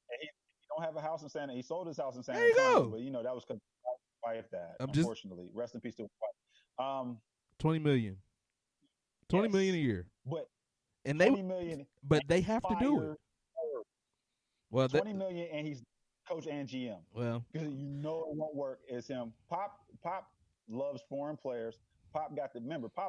And he don't have a house in San Antonio. He sold his house in San Antonio. There you go. But that was because wife died. Unfortunately, rest in peace to his wife. $20 million. $20 million a year. But $20 million. But they have to do it. Well, $20 million, and he's coach and GM. Well, because it won't work. It's him. Pop loves foreign players. Pop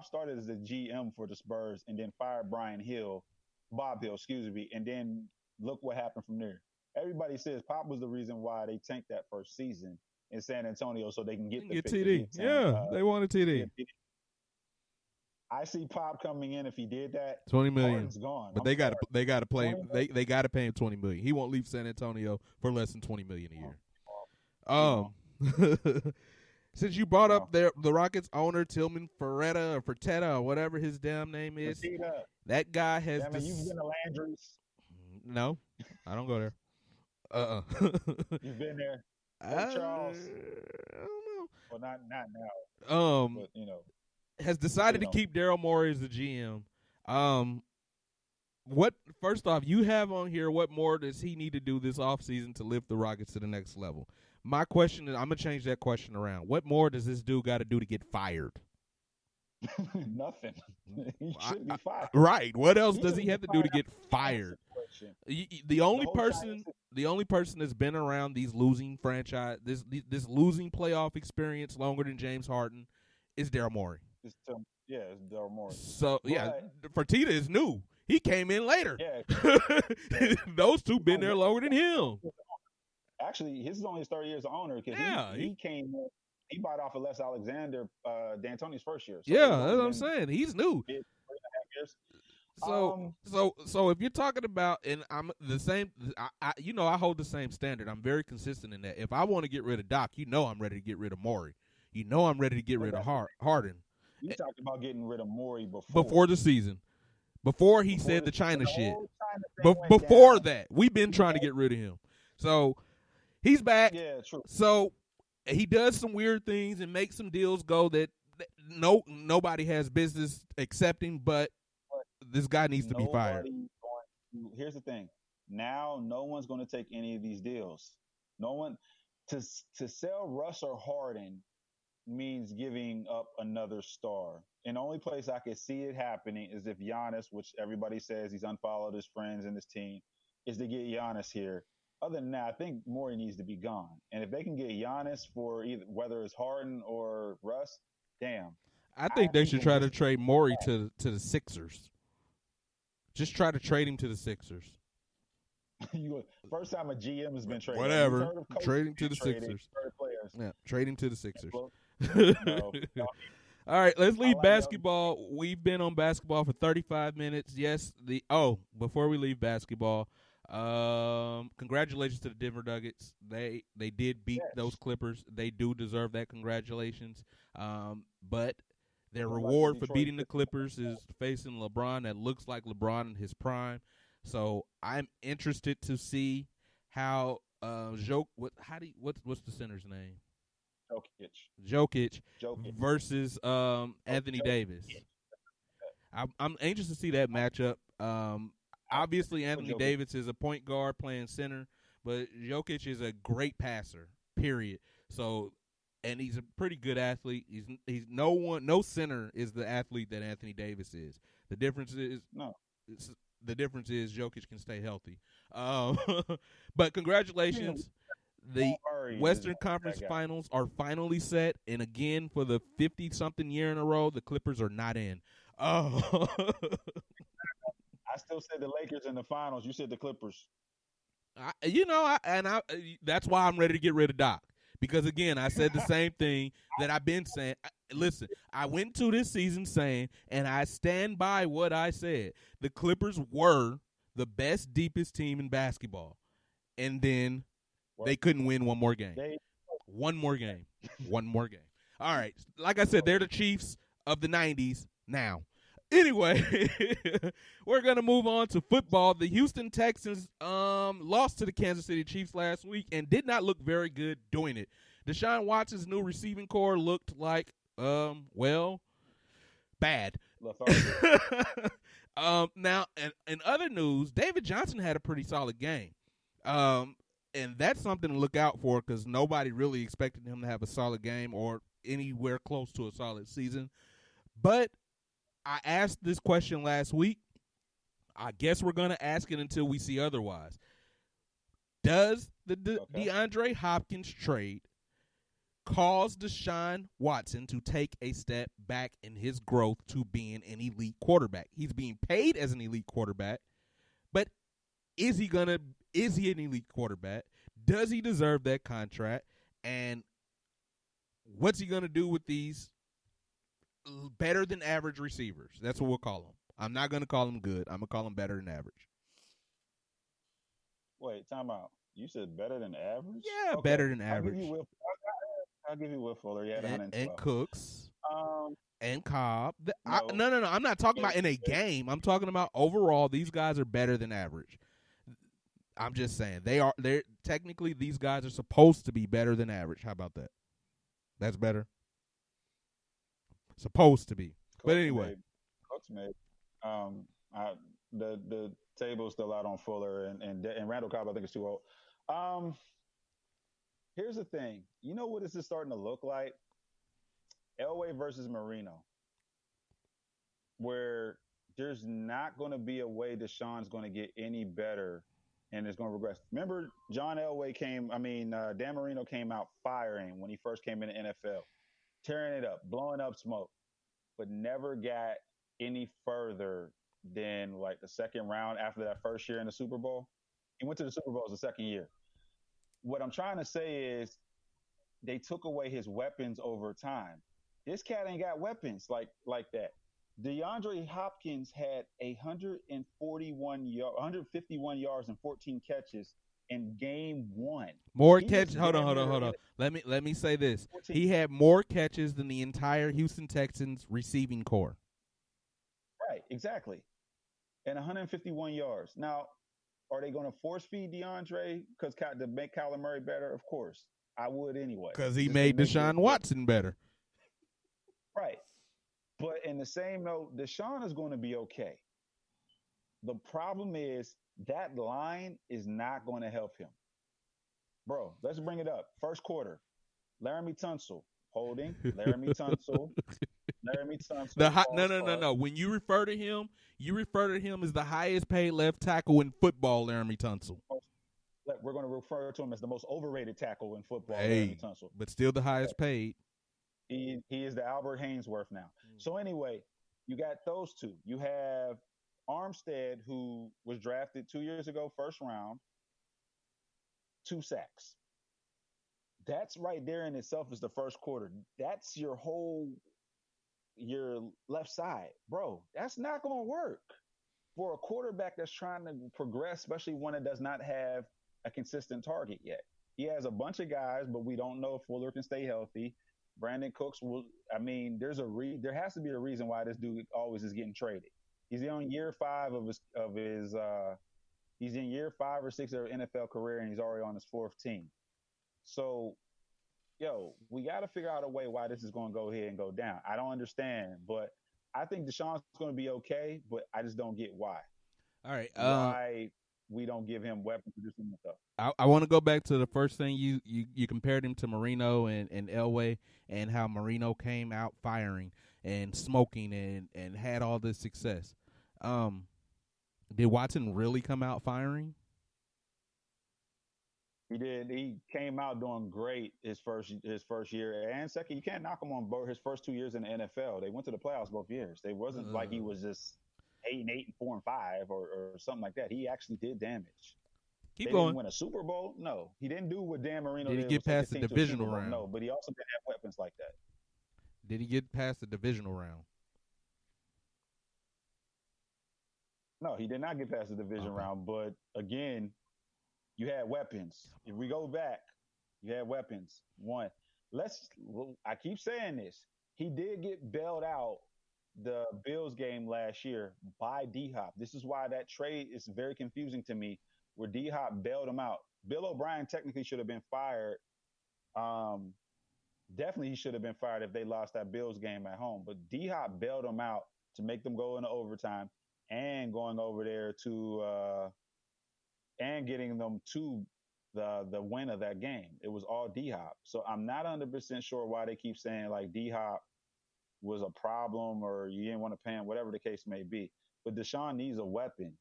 started as the GM for the Spurs and then fired Bob Hill, and then look what happened from there. Everybody says Pop was the reason why they tanked that first season in San Antonio so they can get TD. They wanted TD. I see Pop coming in if he did that. $20 million. Harden's gone. But they got to play him. They got to pay him $20 million. He won't leave San Antonio for less than $20 million a year. Since you brought up the Rockets owner, Tillman Fertitta, or whatever his damn name is, that guy has. You've been to Landry's. No, I don't go there. You've been there. Charles. I don't know. Well, not now. But, has decided to keep Daryl Morey as the GM. First off, you have on here, what more does he need to do this offseason to lift the Rockets to the next level? My question is, I'm going to change that question around. What more does this dude got to do to get fired? Nothing. He should be fired. Right. What else does he have to do to get fired? The only person that's been around these losing franchise, this losing playoff experience longer than James Harden is Daryl Morey. It's Daryl Morey. So, Fertitta is new. He came in later. Yeah. Those two been there longer than him. Actually, his is only his 3rd year as an owner because he came in. He bought off of Les Alexander, D'Antoni's first year. So that's what I'm saying. He's new. 3.5 years. So if you're talking about, and I'm the same, I hold the same standard. I'm very consistent in that. If I want to get rid of Doc, I'm ready to get rid of Morey. I'm ready to get rid of Harden. You talked about getting rid of Morey before the season. Before he said the China shit. Before that, we've been trying to get rid of him. So he's back. Yeah, true. So he does some weird things and makes some deals go that nobody has business accepting, but this guy needs to be fired. Here's the thing. Now no one's going to take any of these deals. No one to sell Russ or Harden means giving up another star. And the only place I could see it happening is if Giannis, which everybody says he's unfollowed his friends and his team, is to get Giannis here. Other than that, I think Morey needs to be gone. And if they can get Giannis for whether it's Harden or Russ, damn. I think they should try to trade Morey to the Sixers. Just try to trade him to the Sixers. First time a GM has been traded. Whatever. Trade him to the Sixers. Yeah, trade him to the Sixers. No. All right, let's leave basketball. We've been on basketball for 35 minutes. Yes, before we leave basketball, congratulations to the Denver Nuggets. They did beat those Clippers. They do deserve that congratulations. But their reward for beating the Clippers is facing LeBron that looks like LeBron in his prime. So I'm interested to see how what's the center's name? Jokic versus Anthony Davis. I'm anxious to see that matchup. Obviously, Anthony Davis is a point guard playing center, but Jokic is a great passer, period. So, and he's a pretty good athlete. He's no center is the athlete that Anthony Davis is. The difference is Jokic can stay healthy. But congratulations. The Western Conference Finals are finally set, and again, for the 50-something year in a row, the Clippers are not in. Oh. I still said the Lakers in the finals. You said the Clippers. That's why I'm ready to get rid of Doc. Because, again, I said the same thing that I've been saying. Listen, I went to this season saying, and I stand by what I said, the Clippers were the best, deepest team in basketball. And then they couldn't win one more game. One more game. All right. Like I said, they're the Chiefs of the 90s now. Anyway, we're gonna move on to football. The Houston Texans lost to the Kansas City Chiefs last week and did not look very good doing it. Deshaun Watson's new receiving core looked like bad. Now, in other news, David Johnson had a pretty solid game. And that's something to look out for because nobody really expected him to have a solid game or anywhere close to a solid season. But I asked this question last week. I guess we're going to ask it until we see otherwise. Does the DeAndre Hopkins trade cause Deshaun Watson to take a step back in his growth to being an elite quarterback? He's being paid as an elite quarterback, but is he an elite quarterback? Does he deserve that contract? And what's he going to do with these better than average receivers? That's what we'll call them. I'm not going to call them good. I'm going to call them better than average. Wait, time out. You said better than average? Yeah, okay. Better than average. I'll give you Will Fuller. Yeah, and Cooks. And Cobb. No. I'm not talking about in a game. I'm talking about overall. These guys are better than average. I'm just saying they're technically these guys are supposed to be better than average. How about that? That's better. Supposed to be. But anyway. Cooks made. The table's still out on Fuller and Randall Cobb, I think, is too old. Here's the thing. You know what this is starting to look like? Elway versus Marino, where there's not going to be a way Deshaun's going to get any better and it's going to regress. Remember, Dan Marino came out firing when he first came in the NFL, tearing it up, blowing up smoke, but never got any further than like the second round after that first year in the Super Bowl. He went to the Super Bowl as the second year. What I'm trying to say is they took away his weapons over time. This cat ain't got weapons like that. DeAndre Hopkins had 151 yards and 14 catches in game one. More catches. Hold on. Let me say this. 14. He had more catches than the entire Houston Texans receiving core. Right, exactly. And 151 yards. Now, are they going to force feed DeAndre to make Kyler Murray better? Of course. I would anyway. Because he made Deshaun Watson better. Right. But in the same note, Deshaun is going to be okay. The problem is that line is not going to help him. Bro, let's bring it up. First quarter, Laramie Tunsil holding. Laramie Tunsil. No. When you refer to him as the highest paid left tackle in football, Laramie Tunsil. We're going to refer to him as the most overrated tackle in football, Laramie Tunsil. But still the highest paid. He is the Albert Hainsworth now. So anyway, you got those two. You have Armstead, who was drafted 2 years ago, first round, 2 sacks. That's right there in itself is the first quarter. That's your left side. Bro, that's not going to work for a quarterback that's trying to progress, especially one that does not have a consistent target yet. He has a bunch of guys, but we don't know if Fuller can stay healthy. Brandon Cooks there has to be a reason why this dude always is getting traded. He's in year 5 he's in year 5 or 6 of his NFL career, and he's already on his 4th team. So, we got to figure out a way why this is going to go ahead and go down. I don't understand, but I think Deshaun's going to be okay, but I just don't get why. All right. Why we don't give him weapons to do some stuff. I want to go back to the first thing you compared him to Marino and Elway, and how Marino came out firing and smoking and had all this success. Did Watson really come out firing? He did. He came out doing great his first year and second. You can't knock him on both his first 2 years in the NFL. They went to the playoffs both years. They wasn't like he was just 8-8 and 4-5 or something like that. He actually did damage. Keep going. Didn't win a Super Bowl? No. He didn't do what Dan Marino did. Did he get past the divisional round? No, but he also didn't have weapons like that. Did he get past the divisional round? No, he did not get past the division round. But again, you had weapons. If we go back, you had weapons. One, I keep saying this. He did get bailed out the Bills game last year by D Hop. This is why that trade is very confusing to me, where D Hop bailed him out. Bill O'Brien technically should have been fired. Um, Definitely he should have been fired if they lost that Bills game at home. But D Hop bailed them out to make them go into overtime and going over there to and getting them to the win of that game. It was all D Hop. So I'm not 100% sure why they keep saying like D Hop was a problem or you didn't want to pay him, whatever the case may be. But Deshaun needs a weapon.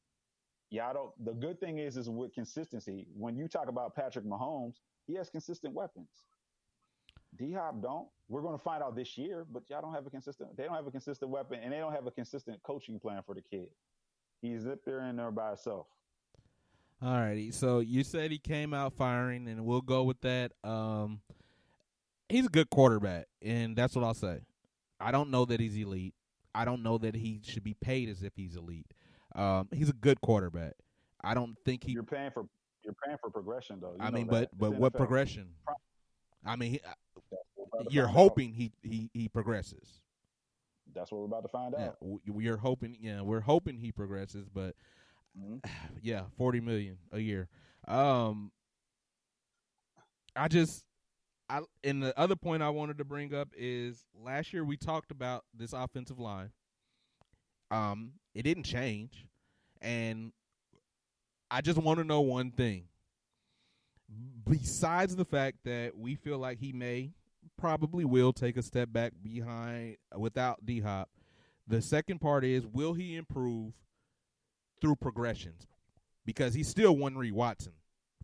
Yeah, I don't. The good thing is with consistency. When you talk about Patrick Mahomes, he has consistent weapons. D Hop don't. We're going to find out this year, but y'all don't have a consistent. They don't have a consistent weapon, and they don't have a consistent coaching plan for the kid. He's up there in there by himself. All righty. So you said he came out firing, and we'll go with that. He's a good quarterback, and that's what I'll say. I don't know that he's elite. I don't know that he should be paid as if he's elite. He's a good quarterback. I don't think he. You're paying for progression, though. I mean, but what progression? I mean, you're hoping he progresses. That's what we're about to find out. We're hoping. Yeah, we're hoping he progresses, but yeah, $40 million a year. And the other point I wanted to bring up is last year we talked about this offensive line. It didn't change, and I just want to know one thing. Besides the fact that we feel like he probably will take a step back behind without D-Hop, the second part is, will he improve through progressions? Because he's still one Reed Watson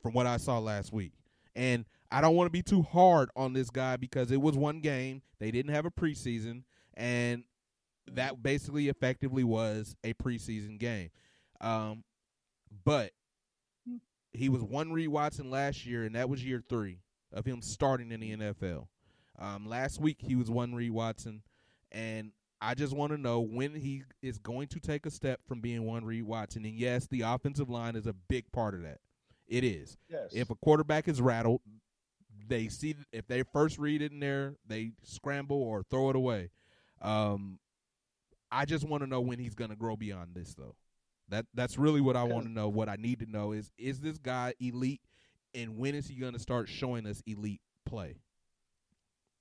from what I saw last week. And I don't want to be too hard on this guy because it was one game. They didn't have a preseason, and that basically effectively was a preseason game. But he was one Reed Watson last year, and that was year 3 of him starting in the NFL. Last week he was one Reed Watson, and I just want to know when he is going to take a step from being one Reed Watson. And, yes, the offensive line is a big part of that. It is. Yes. If a quarterback is rattled, they see if they first read it in there, they scramble or throw it away. I just want to know when he's going to grow beyond this, though. That's really what I want to know. What I need to know is this guy elite, and when is he going to start showing us elite play?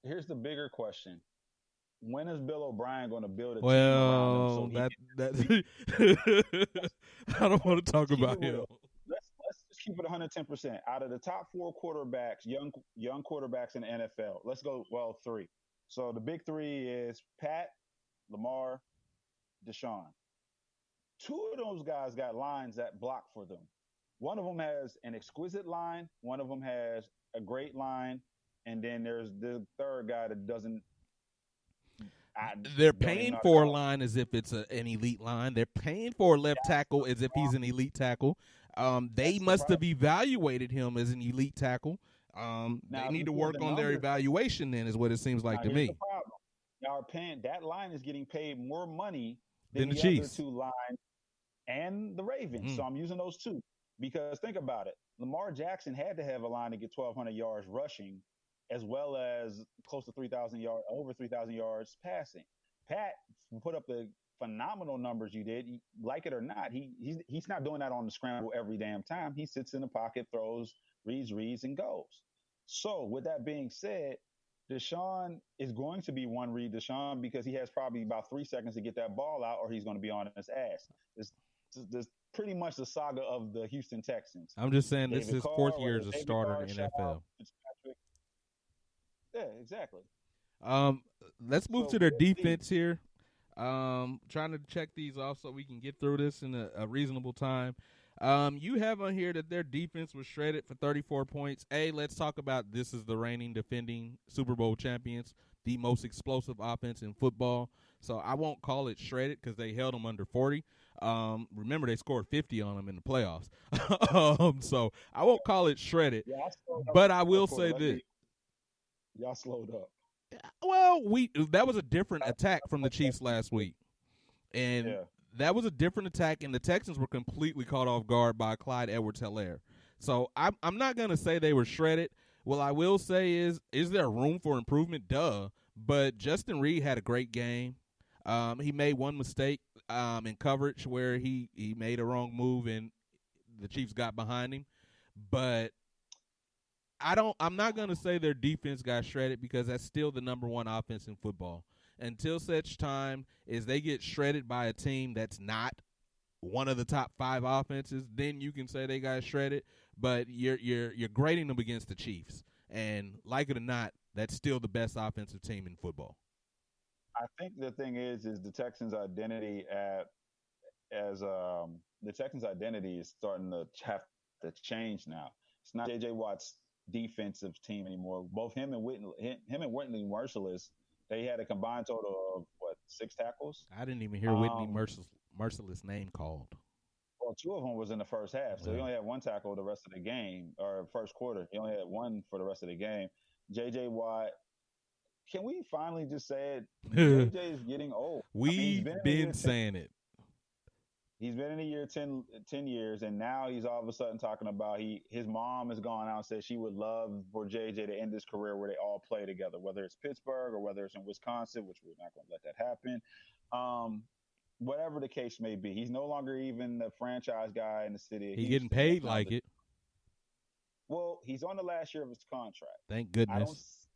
Here's the bigger question. When is Bill O'Brien going to build a team around him? I don't want to talk about him. Let's just keep it 110%. Out of the top 4 quarterbacks, young quarterbacks in the NFL, let's go, 3. So the big 3 is Pat, Lamar, Deshaun. 2 of those guys got lines that block for them. One of them has an exquisite line. One of them has a great line. And then there's the third guy that doesn't. They're paying for a line as if it's an elite line. They're paying for a left tackle as if he's an elite tackle. They must have evaluated him as an elite tackle. They need to work on their evaluation then is what it seems like to me. The problem. Now, that line is getting paid more money than the Chiefs. Other 2 lines and the Ravens. So I'm using those 2 because think about it. Lamar Jackson had to have a line to get 1,200 yards rushing as well as close to 3,000 yards, over 3,000 yards passing. Pat put up the phenomenal numbers you did. Like it or not, he's not doing that on the scramble every damn time. He sits in the pocket, throws, reads, and goes. So with that being said, Deshaun is going to be one Reed Deshaun because he has probably about 3 seconds to get that ball out or he's going to be on his ass. It's pretty much the saga of the Houston Texans. I'm just saying this is his 4th year as a starter in the NFL. Yeah, exactly. Let's move to their defense here. Trying to check these off so we can get through this in a reasonable time. You have on here that their defense was shredded for 34 points. Let's talk about this is the reigning defending Super Bowl champions, the most explosive offense in football. So I won't call it shredded because they held them under 40. Remember, they scored 50 on them in the playoffs. So I won't call it shredded, but I will say this. Y'all slowed up. Well, that was a different attack from the Chiefs last week. And that was a different attack, and the Texans were completely caught off guard by Clyde Edwards-Helaire. So I'm not going to say they were shredded. What I will say is there room for improvement? Duh. But Justin Reed had a great game. He made one mistake in coverage where he made a wrong move and the Chiefs got behind him. But I'm not going to say their defense got shredded because that's still the number one offense in football. Until such time as they get shredded by a team that's not one of the top 5 offenses, then you can say they got shredded. But you're grading them against the Chiefs, and like it or not, that's still the best offensive team in football. I think the thing is the Texans' identity the Texans' identity is starting to have to change now. It's not J.J. Watt's defensive team anymore. Both him and Whitney Merciless, they had a combined total of 6 tackles. I didn't even hear Whitney Merciless name called. Well, 2 of them was in the first half, so he only had 1 tackle the rest of the game, or first quarter. He only had 1 for the rest of the game. J.J. Watt, can we finally just say it? J.J. is getting old. We've been saying it. He's been in the year 10 years, and now he's all of a sudden talking about his mom has gone out and said she would love for JJ to end his career where they all play together, whether it's Pittsburgh or whether it's in Wisconsin, which we're not going to let that happen. Whatever the case may be, he's no longer even the franchise guy in the city. He's getting paid like it. Well, he's on the last year of his contract. Thank goodness.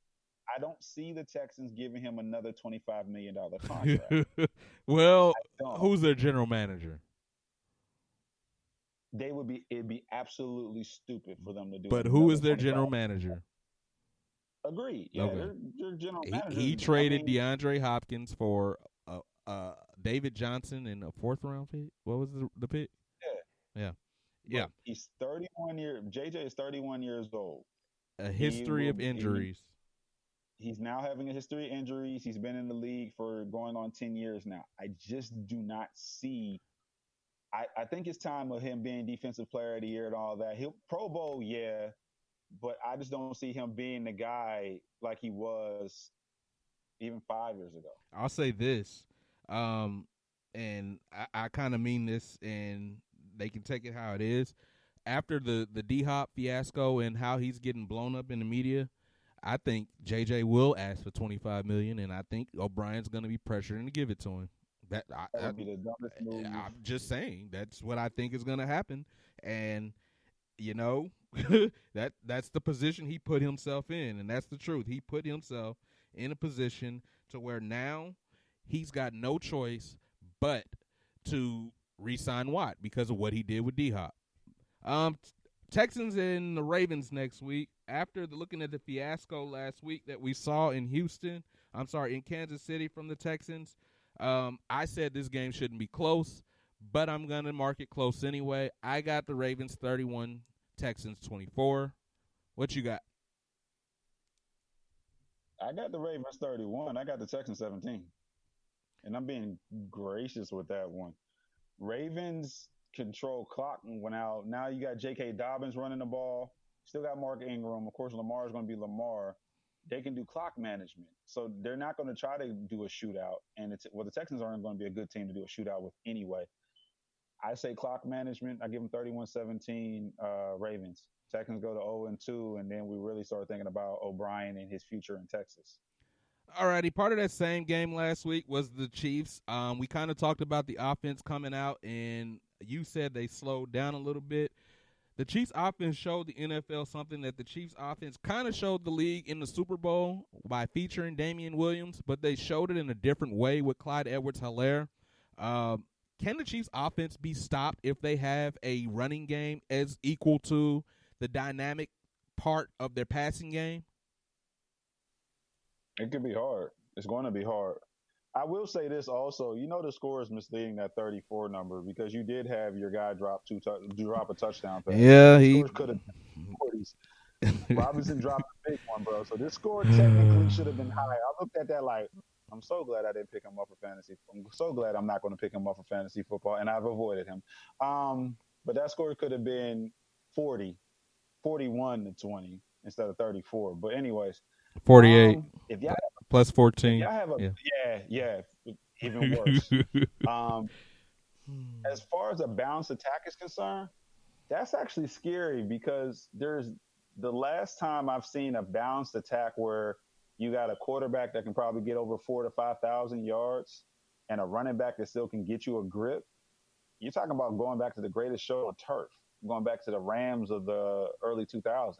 I don't see the Texans giving him another $25 million contract. Well, who's their general manager? It'd be absolutely stupid for them to do. But who is their general manager? Agreed. Yeah, okay. their general manager. He traded DeAndre Hopkins for David Johnson and a 4th round pick. What was the pick? Yeah. He's 31 years. JJ is 31 years old. A history of injuries. He's now having a history of injuries. He's been in the league for going on 10 years now. I just do not see. I think it's time of him being Defensive Player of the Year and all that. He'll Pro Bowl, yeah, but I just don't see him being the guy like he was even 5 years ago. I'll say this, and I kind of mean this, and they can take it how it is. After the D-Hop fiasco and how he's getting blown up in the media, I think JJ will ask for $25 million, and I think O'Brien's going to be pressuring to give it to him. That would be the dumbest move. I'm just saying that's what I think is going to happen, and that's the position he put himself in, and that's the truth. He put himself in a position to where now he's got no choice but to re-sign Watt because of what he did with D-Hop. Texans and the Ravens next week. After looking at the fiasco last week that we saw in Kansas City from the Texans. I said this game shouldn't be close, but I'm going to mark it close anyway. I got the Ravens 31, Texans 24. What you got? I got the Ravens 31. I got the Texans 17. And I'm being gracious with that one. Ravens control clock and went out. Now you got J.K. Dobbins running the ball. Still got Mark Ingram. Of course, Lamar is going to be Lamar. They can do clock management. So they're not going to try to do a shootout. And the Texans aren't going to be a good team to do a shootout with anyway. I say clock management. I give them 31-17 Ravens. Texans go to 0-2, and then we really start thinking about O'Brien and his future in Texas. All righty. Part of that same game last week was the Chiefs. We kind of talked about the offense coming out, and you said they slowed down a little bit. The Chiefs offense showed the NFL something that the Chiefs offense kind of showed the league in the Super Bowl by featuring Damian Williams, but they showed it in a different way with Clyde Edwards-Helaire. Can the Chiefs offense be stopped if they have a running game as equal to the dynamic part of their passing game? It could be hard. It's going to be hard. I will say this also. The score is misleading, that 34 number, because you did have your guy drop a touchdown pass. Yeah, he could have 40s. Robinson dropped a big one, bro. So this score technically should have been high. I looked at that like, I'm so glad I didn't pick him up for fantasy. I'm so glad I'm not going to pick him up for fantasy football, and I've avoided him. But that score could have been 41-20 instead of 34. But anyways, 48 if y'all plus 14. Y'all have even worse. As far as a balanced attack is concerned, that's actually scary because there's the last time I've seen a balanced attack where you got a quarterback that can probably get over 4,000 to 5,000 yards. and a running back that still can get you a grip, you're talking about going back to the greatest show on turf, going back to the Rams of the early 2000s.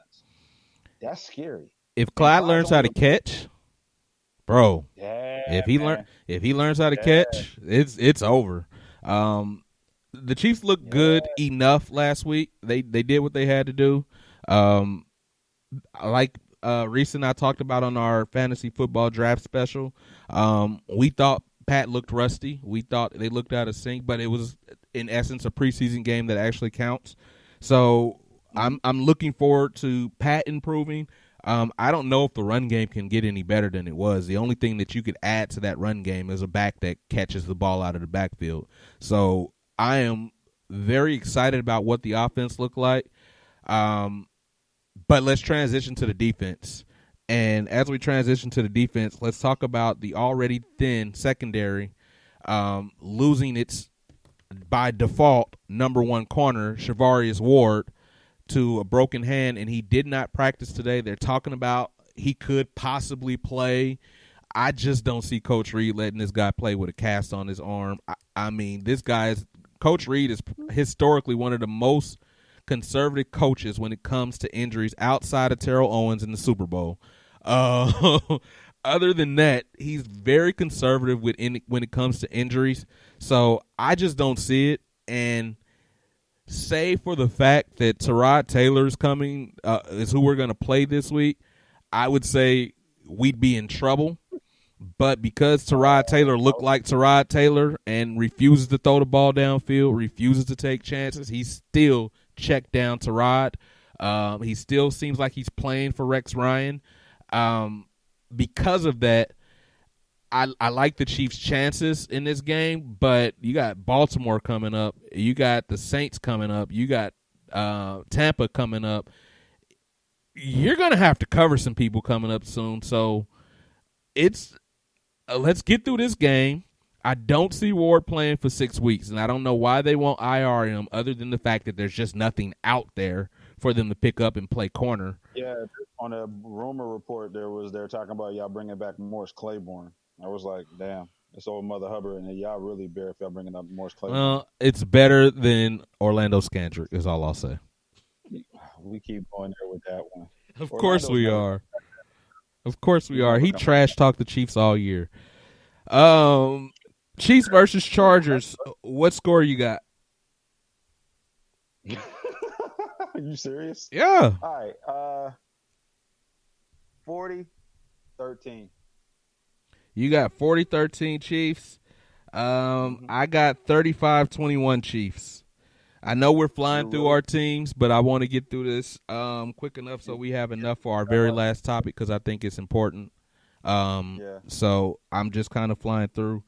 That's scary. If Clyde learns how to catch, bro, yeah, if he learns how to catch, it's over. The Chiefs looked good enough last week. They did what they had to do. Like Reese and I talked about on our fantasy football draft special, we thought Pat looked rusty. We thought they looked out of sync, but it was in essence a preseason game that actually counts. So I'm looking forward to Pat improving. I don't know if the run game can get any better than it was. The only thing that you could add to that run game is a back that catches the ball out of the backfield. So I am very excited about what the offense looked like. But let's transition to the defense. And as we transition to the defense, let's talk about the already thin secondary losing its, by default, number one corner, Shavarius Ward, to a broken hand, and he did not practice today. They're talking about he could possibly play. I just don't see Coach Reed letting this guy play with a cast on his arm. I mean, Coach Reed is historically one of the most conservative coaches when it comes to injuries outside of Terrell Owens in the Super Bowl. Other than that, he's very conservative when it comes to injuries. So I just don't see it. And save for the fact that Tyrod Taylor's coming, is who we're going to play this week, I would say we'd be in trouble. But because Tyrod Taylor looked like Tyrod Taylor and refuses to throw the ball downfield, refuses to take chances, he's still checked down Tyrod. He still seems like he's playing for Rex Ryan. Because of that, I like the Chiefs' chances in this game, but you got Baltimore coming up. You got the Saints coming up. You got Tampa coming up. You're going to have to cover some people coming up soon. So let's get through this game. I don't see Ward playing for 6 weeks, and I don't know why they won't IR him other than the fact that there's just nothing out there for them to pick up and play corner. Yeah, on a rumor report, they're talking about y'all bringing back Morris Claiborne. I was like, damn, it's old Mother Hubbard, and y'all really bare if y'all bringing up Morris Claiborne. Well, it's better than Orlando Scandrick is all I'll say. We keep going there with that one. Of course we are. Of course we are. He trash-talked the Chiefs all year. Chiefs versus Chargers. What score you got? Are you serious? Yeah. All right. 40-13. You got 40-13 Chiefs. I got 35-21 Chiefs. I know we're flying through our teams, but I want to get through this quick enough so we have enough for our very last topic because I think it's important. So I'm just kind of flying through.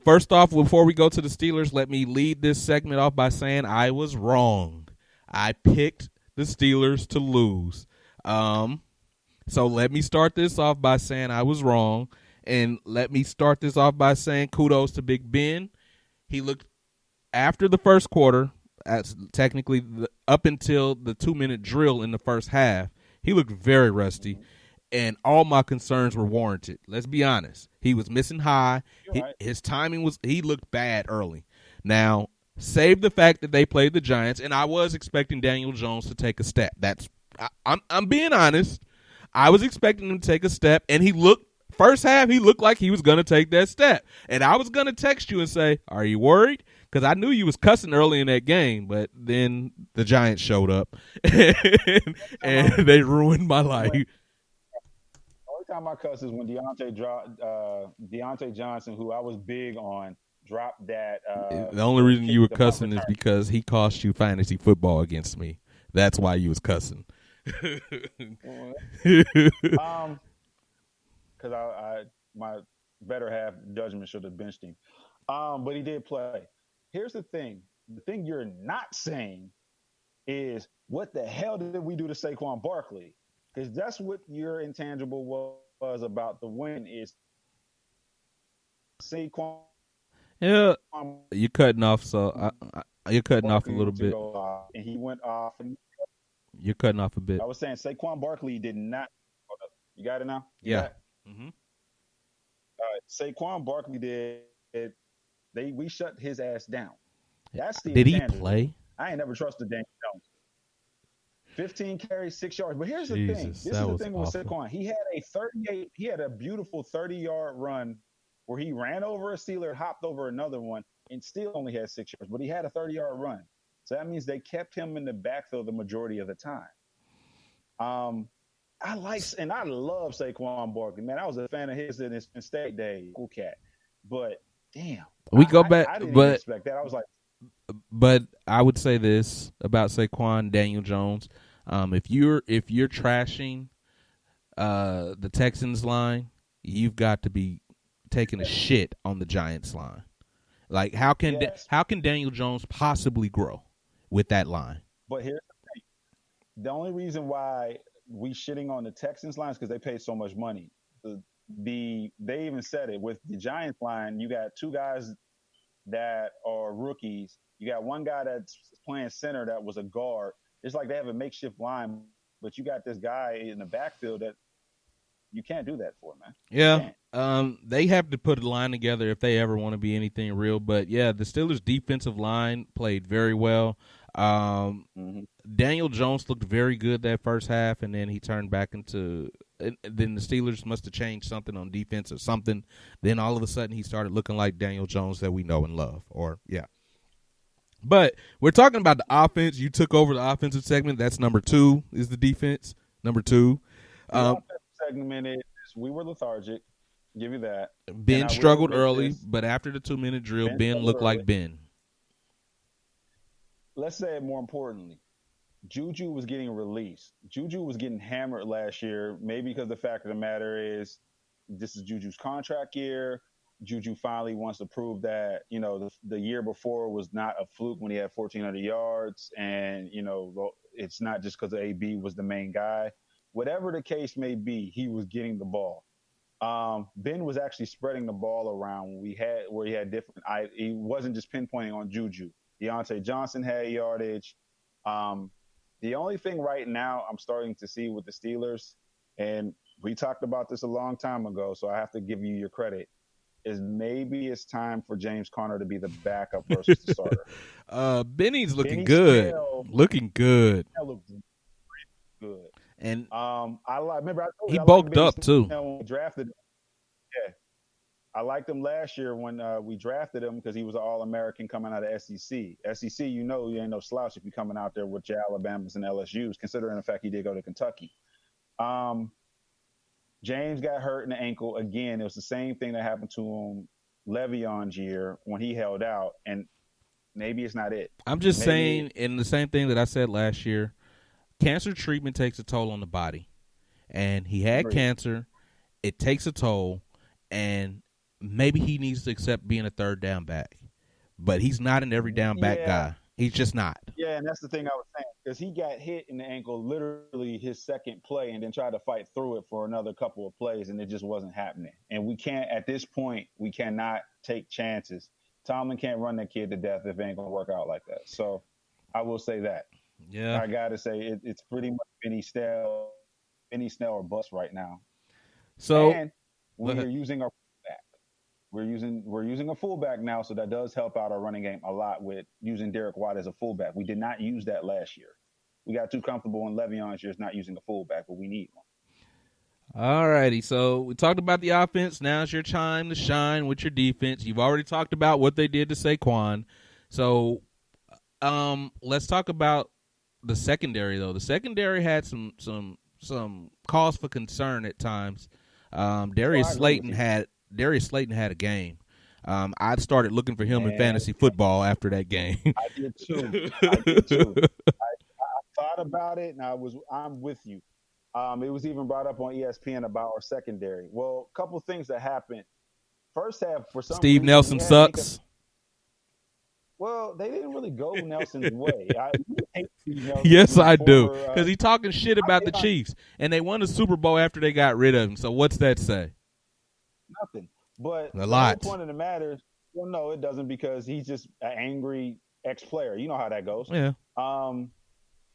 First off, before we go to the Steelers, let me lead this segment off by saying I was wrong. I picked the Steelers to lose. So let me start this off by saying I was wrong. And let me start this off by saying kudos to Big Ben. He looked, after the first quarter, as technically up until the 2-minute drill in the first half, he looked very rusty. And all my concerns were warranted. Let's be honest. He was missing high. His timing he looked bad early. Now, save the fact that they played the Giants, and I was expecting Daniel Jones to take a step. I'm being honest. I was expecting him to take a step, and first half, he looked like he was going to take that step. And I was going to text you and say, are you worried? Because I knew you was cussing early in that game, but then the Giants showed up, and they ruined my life. The only time I cuss is when Deontay Johnson, who I was big on, dropped that. The only reason you were cussing is because he cost you fantasy football against me. That's why you was cussing. Because my better half judgment should have benched him. But he did play. Here's the thing. The thing you're not saying is what the hell did we do to Saquon Barkley? Because that's what your intangible was about the win is Saquon. Yeah, you're cutting off, so you're cutting off a little bit. And he went off. You're cutting off a bit. I was saying Saquon Barkley did not. You got it now? Yeah. All right. Saquon Barkley did we shut his ass down. That's the Did he intangible. play? I ain't never trusted Daniel Jones. 15 carries, 6 yards. But here's the thing. This is the thing with Saquon. He had a beautiful 30-yard run where he ran over a Steeler, hopped over another one, and still only had 6 yards. But he had a 30-yard run. So that means they kept him in the backfield the majority of the time. I love Saquon Barkley. Man, I was a fan of his in his State day. Cool cat. But damn. We go back, I didn't even expect that. I was like, but I would say this about Saquon, Daniel Jones. If you're trashing the Texans line, you've got to be taking a shit on the Giants line. Like how can Daniel Jones possibly grow with that line? But here's the thing. The only reason why we shitting on the Texans line is because they pay so much money. They even said it with the Giants line. You got 2 guys that are rookies. You got 1 guy that's playing center that was a guard. It's like they have a makeshift line, but you got this guy in the backfield that you can't do that for, man. Yeah. They have to put a line together if they ever want to be anything real. But, yeah, the Steelers' defensive line played very well. Daniel Jones looked very good that first half, and then he turned back into – then the Steelers must have changed something on defense or something. Then all of a sudden he started looking like Daniel Jones that we know and love. But we're talking about the offense. You took over the offensive segment. That's number 2 is the defense. Number 2. The offensive segment is we were lethargic. Give you that. Ben struggled early, but after the 2-minute drill, Ben looked like Ben. Let's say it more importantly. Juju was getting released. Juju was getting hammered last year, maybe because the fact of the matter is this is Juju's contract year. Juju finally wants to prove that, the year before was not a fluke when he had 1,400 yards. And, it's not just because AB was the main guy. Whatever the case may be, he was getting the ball. Ben was actually spreading the ball around where he had different – he wasn't just pinpointing on Juju. Deontay Johnson had yardage. The only thing right now I'm starting to see with the Steelers, and we talked about this a long time ago, so I have to give you your credit, is maybe it's time for James Conner to be the backup versus the starter. Benny's looking good. Looking good. That looked good. And I remember I told he you, bulked up too. When we drafted him. Yeah. I liked him last year when we drafted him because he was an All-American coming out of SEC. SEC, you ain't no slouch if you're coming out there with your Alabamas and LSUs, considering the fact he did go to Kentucky. James got hurt in the ankle again. It was the same thing that happened to him Le'Veon's year when he held out, and maybe it's not it. I'm just saying, and the same thing that I said last year, cancer treatment takes a toll on the body. And he had cancer. It takes a toll, and maybe he needs to accept being a third down back. But he's not an every down back guy. He's just not. Yeah, and that's the thing I was saying, because he got hit in the ankle literally his second play and then tried to fight through it for another couple of plays, and it just wasn't happening. And we can't, at this point, we cannot take chances. Tomlin can't run that kid to death if it ain't going to work out like that. So I will say that. Yeah. I got to say it's pretty much Benny Snell or bust right now. So and we're using our fullback. We're using a fullback now, so that does help out our running game a lot with using Derek White as a fullback. We did not use that last year. We got too comfortable in Le'Veon's years not using a fullback, but we need one. All righty. So we talked about the offense. Now it's your time to shine with your defense. You've already talked about what they did to Saquon. So let's talk about the secondary, though. The secondary had some cause for concern at times. Darius Slayton had a game. I started looking for him in fantasy football after that game. I did too. I thought about it, and I'm with you. It was even brought up on ESPN about our secondary. Well, a couple things that happened. First half, for some Steve reason, Nelson sucks. Well, they didn't really go Nelson's way. I hate Steve Nelson. Yes, I do, because he's talking shit about the Chiefs, and they won the Super Bowl after they got rid of him. So what's that say? Nothing. But a lot. The point of the matter is, well, no, it doesn't, because he's just an angry ex-player. You know how that goes. Yeah.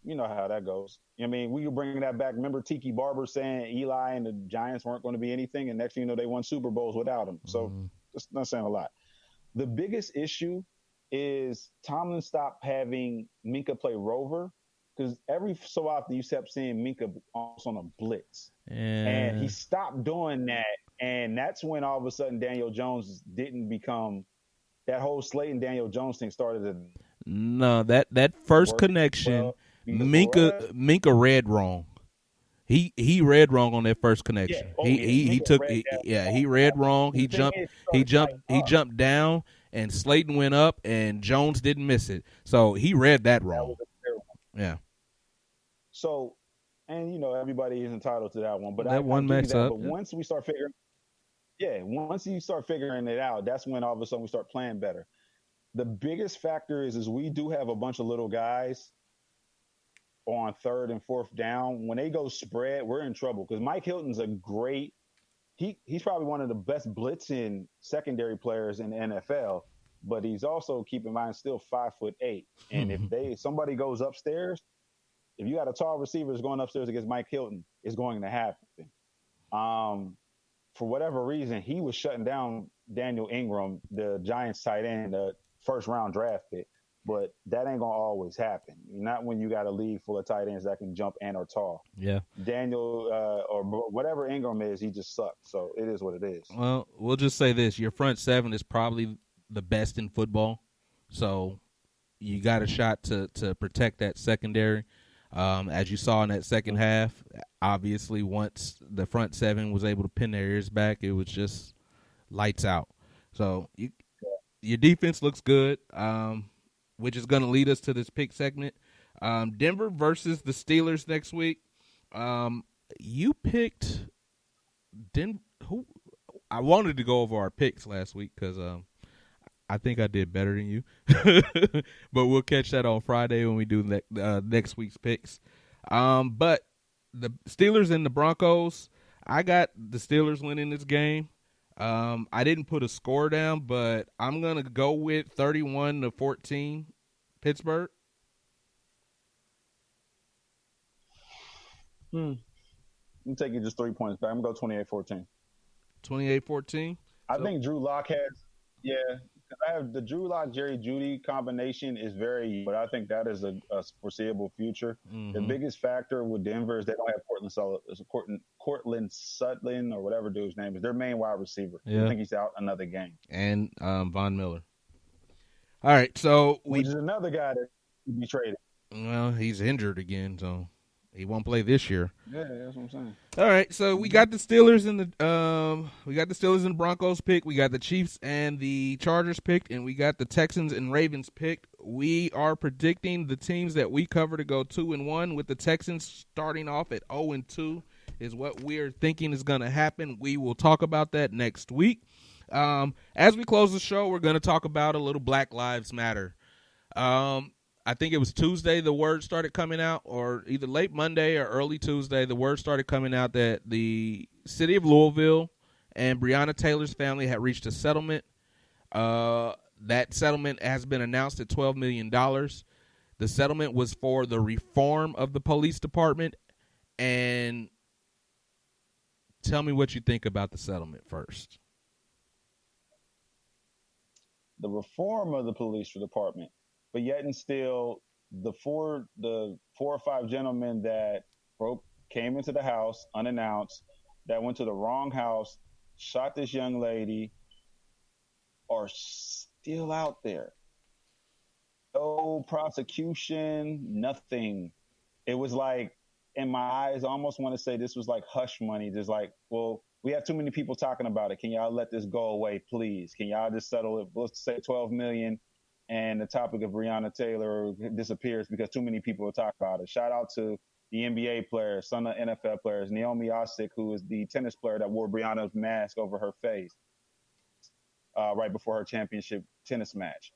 You know how that goes. I mean, we could bring that back. Remember Tiki Barber saying Eli and the Giants weren't going to be anything, and next thing you know, they won Super Bowls without him. So just not saying a lot. The biggest issue is Tomlin stopped having Minka play rover because every so often you kept seeing Minka almost on a blitz. And he stopped doing that. And that's when all of a sudden Daniel Jones didn't become that whole Slayton Daniel Jones thing started to. No, that first connection, Minka read wrong. He read wrong on that first connection. He read wrong. He jumped down, and Slayton went up, and Jones didn't miss it. So he read that wrong. Yeah. So, and everybody is entitled to that one, but that one mess up. But once we start figuring, once you start figuring it out, that's when all of a sudden we start playing better. The biggest factor is we do have a bunch of little guys on third and fourth down. When they go spread, we're in trouble because Mike Hilton's a great. He's probably one of the best blitzing secondary players in the NFL, but he's also, keep in mind, still 5'8". And if somebody goes upstairs, if you got a tall receiver that's going upstairs against Mike Hilton, it's going to happen. For whatever reason, he was shutting down Daniel Ingram, the Giants tight end, the first-round draft pick. But that ain't going to always happen. Not when you got a league full of tight ends that can jump and are tall. Yeah. Daniel or whatever Ingram is, he just sucks. So it is what it is. Well, we'll just say this. Your front seven is probably the best in football. So you got a shot to protect that secondary. As you saw in that second half, obviously once the front seven was able to pin their ears back, it was just lights out. So your defense looks good, which is going to lead us to this pick segment. Denver versus the Steelers next week. You picked Denver. I wanted to go over our picks last week because I think I did better than you. But we'll catch that on Friday when we do next week's picks. But the Steelers and the Broncos, I got the Steelers winning this game. I didn't put a score down, but I'm going to go with 31-14 Pittsburgh. I'm taking just 3 points back. I'm going to go 28-14. 28-14? I think Drew Lock has, I have the Drew Lock Jerry Jeudy combination is but I think that is a foreseeable future. Mm-hmm. The biggest factor with Denver is they don't have Cortland Sutton or whatever dude's name is. Their main wide receiver. Yeah. I think he's out another game. And Von Miller. All right, so which is another guy that could be traded. Well, he's injured again, so he won't play this year. Yeah, that's what I'm saying. All right, so we got the Steelers and the Broncos pick. We got the Chiefs and the Chargers picked, and we got the Texans and Ravens picked. We are predicting the teams that we cover to go 2-1, with the Texans starting off at 0-2 is what we're thinking is going to happen. We will talk about that next week. As we close the show, we're going to talk about a little Black Lives Matter. I think it was Tuesday the word started coming out, or either late Monday or early Tuesday, the word started coming out that the city of Louisville and Breonna Taylor's family had reached a settlement. That settlement has been announced at $12 million. The settlement was for the reform of the police department. And tell me what you think about the settlement first. The reform of the police department. But yet and still, the four or five gentlemen that came into the house unannounced, that went to the wrong house, shot this young lady, are still out there. No prosecution, nothing. It was like, in my eyes, I almost want to say this was like hush money. Just like, well, we have too many people talking about it. Can y'all let this go away, please? Can y'all just settle it? Let's say $12 million. And the topic of Breonna Taylor disappears because too many people will talk about it. Shout out to the NBA players, son of NFL players, Naomi Osaka, who is the tennis player that wore Breonna's mask over her face right before her championship tennis match.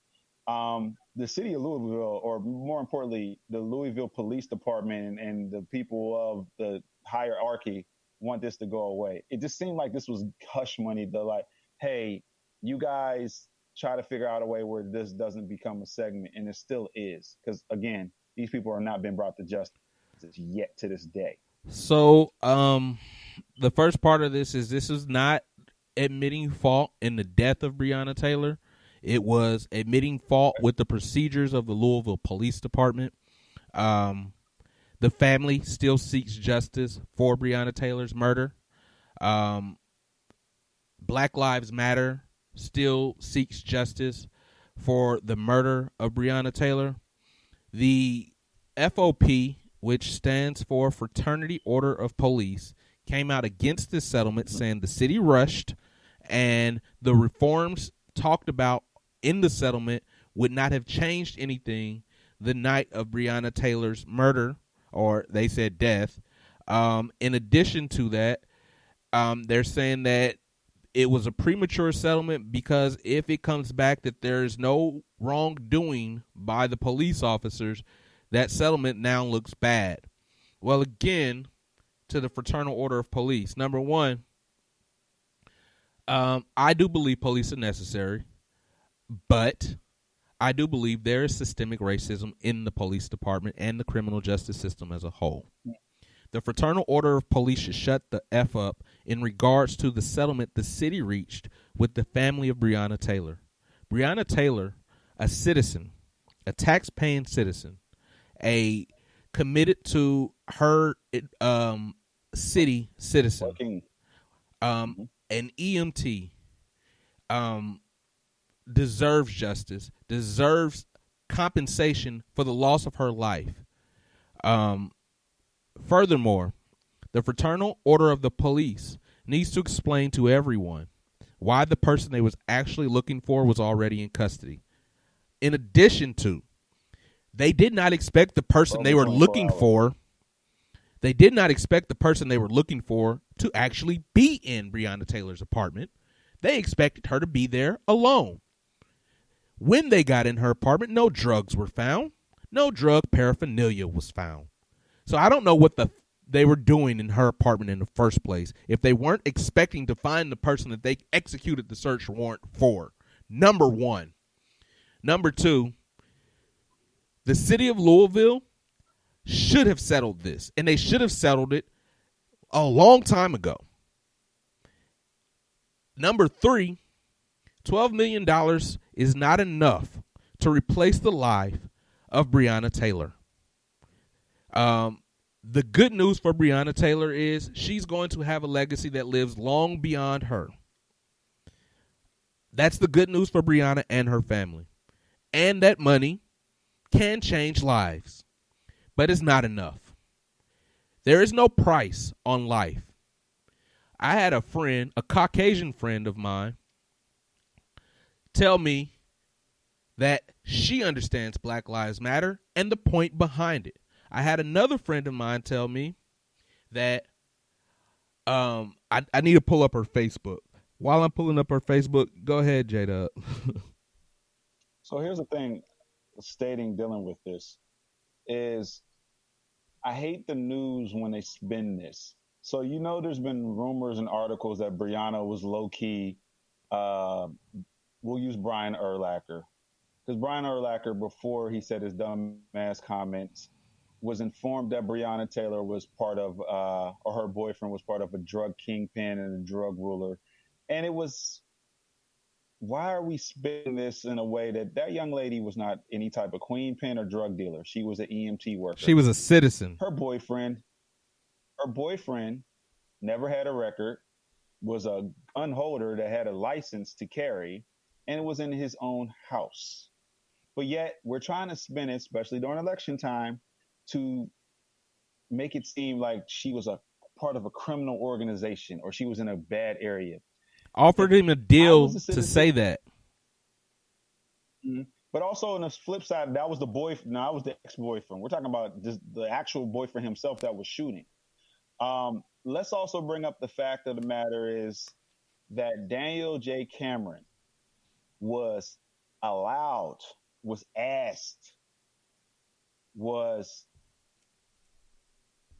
The city of Louisville, or more importantly, the Louisville Police Department and the people of the hierarchy want this to go away. It just seemed like this was hush money. They're like, hey, you guys try to figure out a way where this doesn't become a segment, and it still is. Because, again, these people are not being brought to justice yet to this day. So the first part of this is not admitting fault in the death of Breonna Taylor. It was admitting fault with the procedures of the Louisville Police Department. The family still seeks justice for Breonna Taylor's murder. Black Lives Matter still seeks justice for the murder of Breonna Taylor. The FOP, which stands for Fraternity Order of Police, came out against this settlement, saying the city rushed and the reforms talked about in the settlement would not have changed anything the night of Breonna Taylor's murder, or they said death. In addition to that, they're saying that it was a premature settlement because if it comes back that there is no wrongdoing by the police officers, that settlement now looks bad. Well, again, to the Fraternal Order of Police. Number one, I do believe police are necessary, but I do believe there is systemic racism in the police department and the criminal justice system as a whole. The Fraternal Order of Police should shut the F up in regards to the settlement the city reached with the family of Breonna Taylor. Breonna Taylor, a citizen, a tax-paying citizen, a committed to her city citizen, an EMT, deserves justice, deserves compensation for the loss of her life. Furthermore, the Fraternal Order of the Police needs to explain to everyone why the person they was actually looking for was already in custody. In addition to, they did not expect the person they were looking for. They did not expect the person they were looking for to actually be in Breonna Taylor's apartment. They expected her to be there alone. When they got in her apartment, no drugs were found. No drug paraphernalia was found. So I don't know what they were doing in her apartment in the first place if they weren't expecting to find the person that they executed the search warrant for. Number one. Number two, the city of Louisville should have settled this, and they should have settled it a long time ago. Number three, $12 million is not enough to replace the life of Breonna Taylor. The good news for Breonna Taylor is she's going to have a legacy that lives long beyond her. That's the good news for Breonna and her family. And that money can change lives, but it's not enough. There is no price on life. I had a friend, a Caucasian friend of mine, tell me that she understands Black Lives Matter and the point behind it. I had another friend of mine tell me that I need to pull up her Facebook. While I'm pulling up her Facebook, go ahead, J-Dub. So here's the thing, dealing with this, is I hate the news when they spin this. So, there's been rumors and articles that Breonna was low-key, we'll use Brian Urlacher. Because Brian Urlacher, before he said his dumbass comments, was informed that Breonna Taylor was part of, or her boyfriend was part of a drug kingpin and a drug ruler. And it was, why are we spinning this in a way that young lady was not any type of queen pin or drug dealer? She was an EMT worker. She was a citizen. Her boyfriend never had a record, was a gun holder that had a license to carry, and it was in his own house. But yet we're trying to spin it, especially during election time, to make it seem like she was a part of a criminal organization or she was in a bad area. Offered him a deal to say that. Mm-hmm. But also on the flip side, that was the boyfriend. No, that was the ex-boyfriend. We're talking about just the actual boyfriend himself that was shooting. Let's also bring up the fact of the matter is that Daniel J. Cameron was asked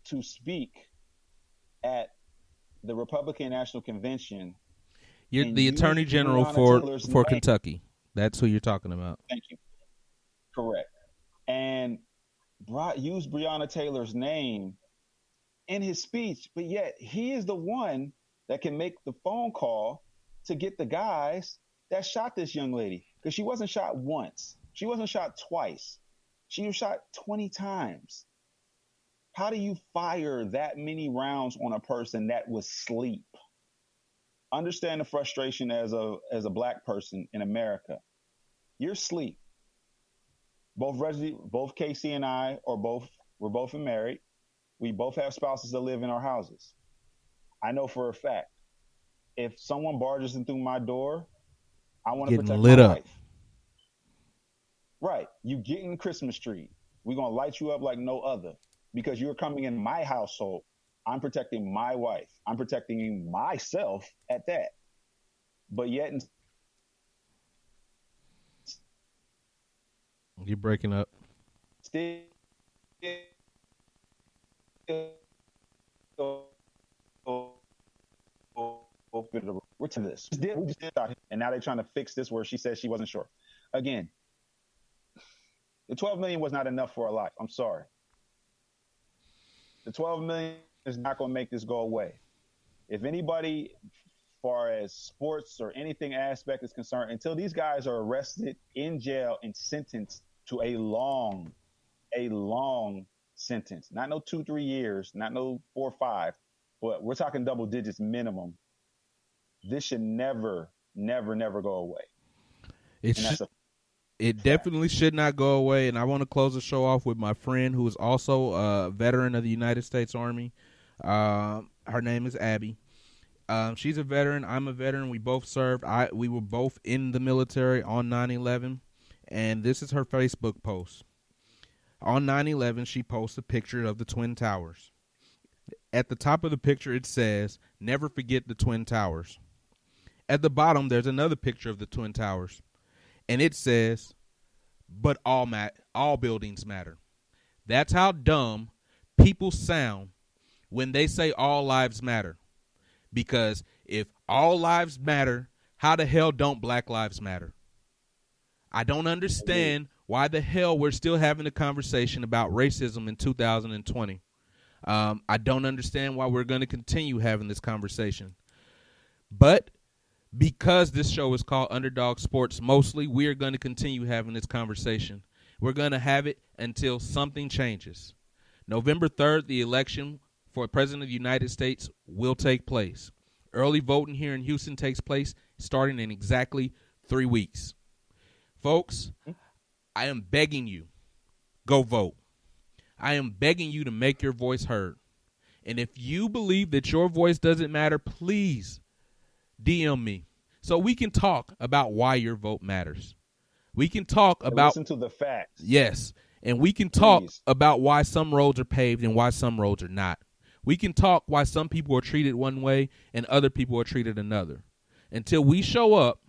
to speak at the Republican National Convention. You're the Attorney General for Kentucky. That's who you're talking about. Thank you. Correct. And used Breonna Taylor's name in his speech, but yet he is the one that can make the phone call to get the guys that shot this young lady, because she wasn't shot once. She wasn't shot twice. She was shot 20 times. How do you fire that many rounds on a person that was asleep? Understand the frustration as a black person in America. You're asleep. Both Casey and I we're both married. We both have spouses that live in our houses. I know for a fact, if someone barges in through my door, I want to protect my wife. Right. You getting Christmas tree. We're going to light you up like no other because you're coming in my household. I'm protecting my wife. I'm protecting myself at that. But yet... You're breaking up. Still... We're to this. And now they're trying to fix this where she said she wasn't sure. Again, the $12 million was not enough for her life. I'm sorry. The $12 million is not going to make this go away. If anybody, as far as sports or anything aspect is concerned, until these guys are arrested in jail and sentenced to a long sentence, not no 2-3 years, not no 4 or 5, but we're talking double digits minimum. This should never go away. It definitely should not go away, and I want to close the show off with my friend who is also a veteran of the United States Army. Her name is Abby. She's a veteran. I'm a veteran. We both served. We were both in the military on 9/11, and this is her Facebook post. On 9/11, she posts a picture of the Twin Towers. At the top of the picture, it says, "Never forget the Twin Towers." At the bottom, there's another picture of the Twin Towers, and it says, "But all buildings matter." That's how dumb people sound when they say all lives matter. Because if all lives matter, how the hell don't black lives matter? I don't understand why the hell we're still having a conversation about racism in 2020. I don't understand why we're going to continue having this conversation. But because this show is called UnderDawg Sports mostly, we are going to continue having this conversation. We're going to have it until something changes. November 3rd, the election for President of the United States will take place. Early voting here in Houston takes place starting in exactly 3 weeks. Folks, I am begging you, go vote. I am begging you to make your voice heard. And if you believe that your voice doesn't matter, please DM me so we can talk about why your vote matters. We can talk about... Listen to the facts. Yes. And we can talk about why some roads are paved and why some roads are not. We can talk why some people are treated one way and other people are treated another. Until we show up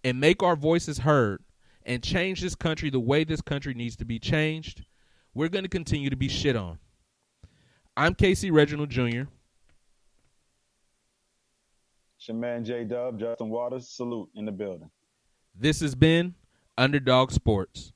and make our voices heard and change this country the way this country needs to be changed, we're going to continue to be shit on. I'm Casey Reginald Jr. It's your man J-Dub, Justin Waters, salute in the building. This has been UnderDawg Sports.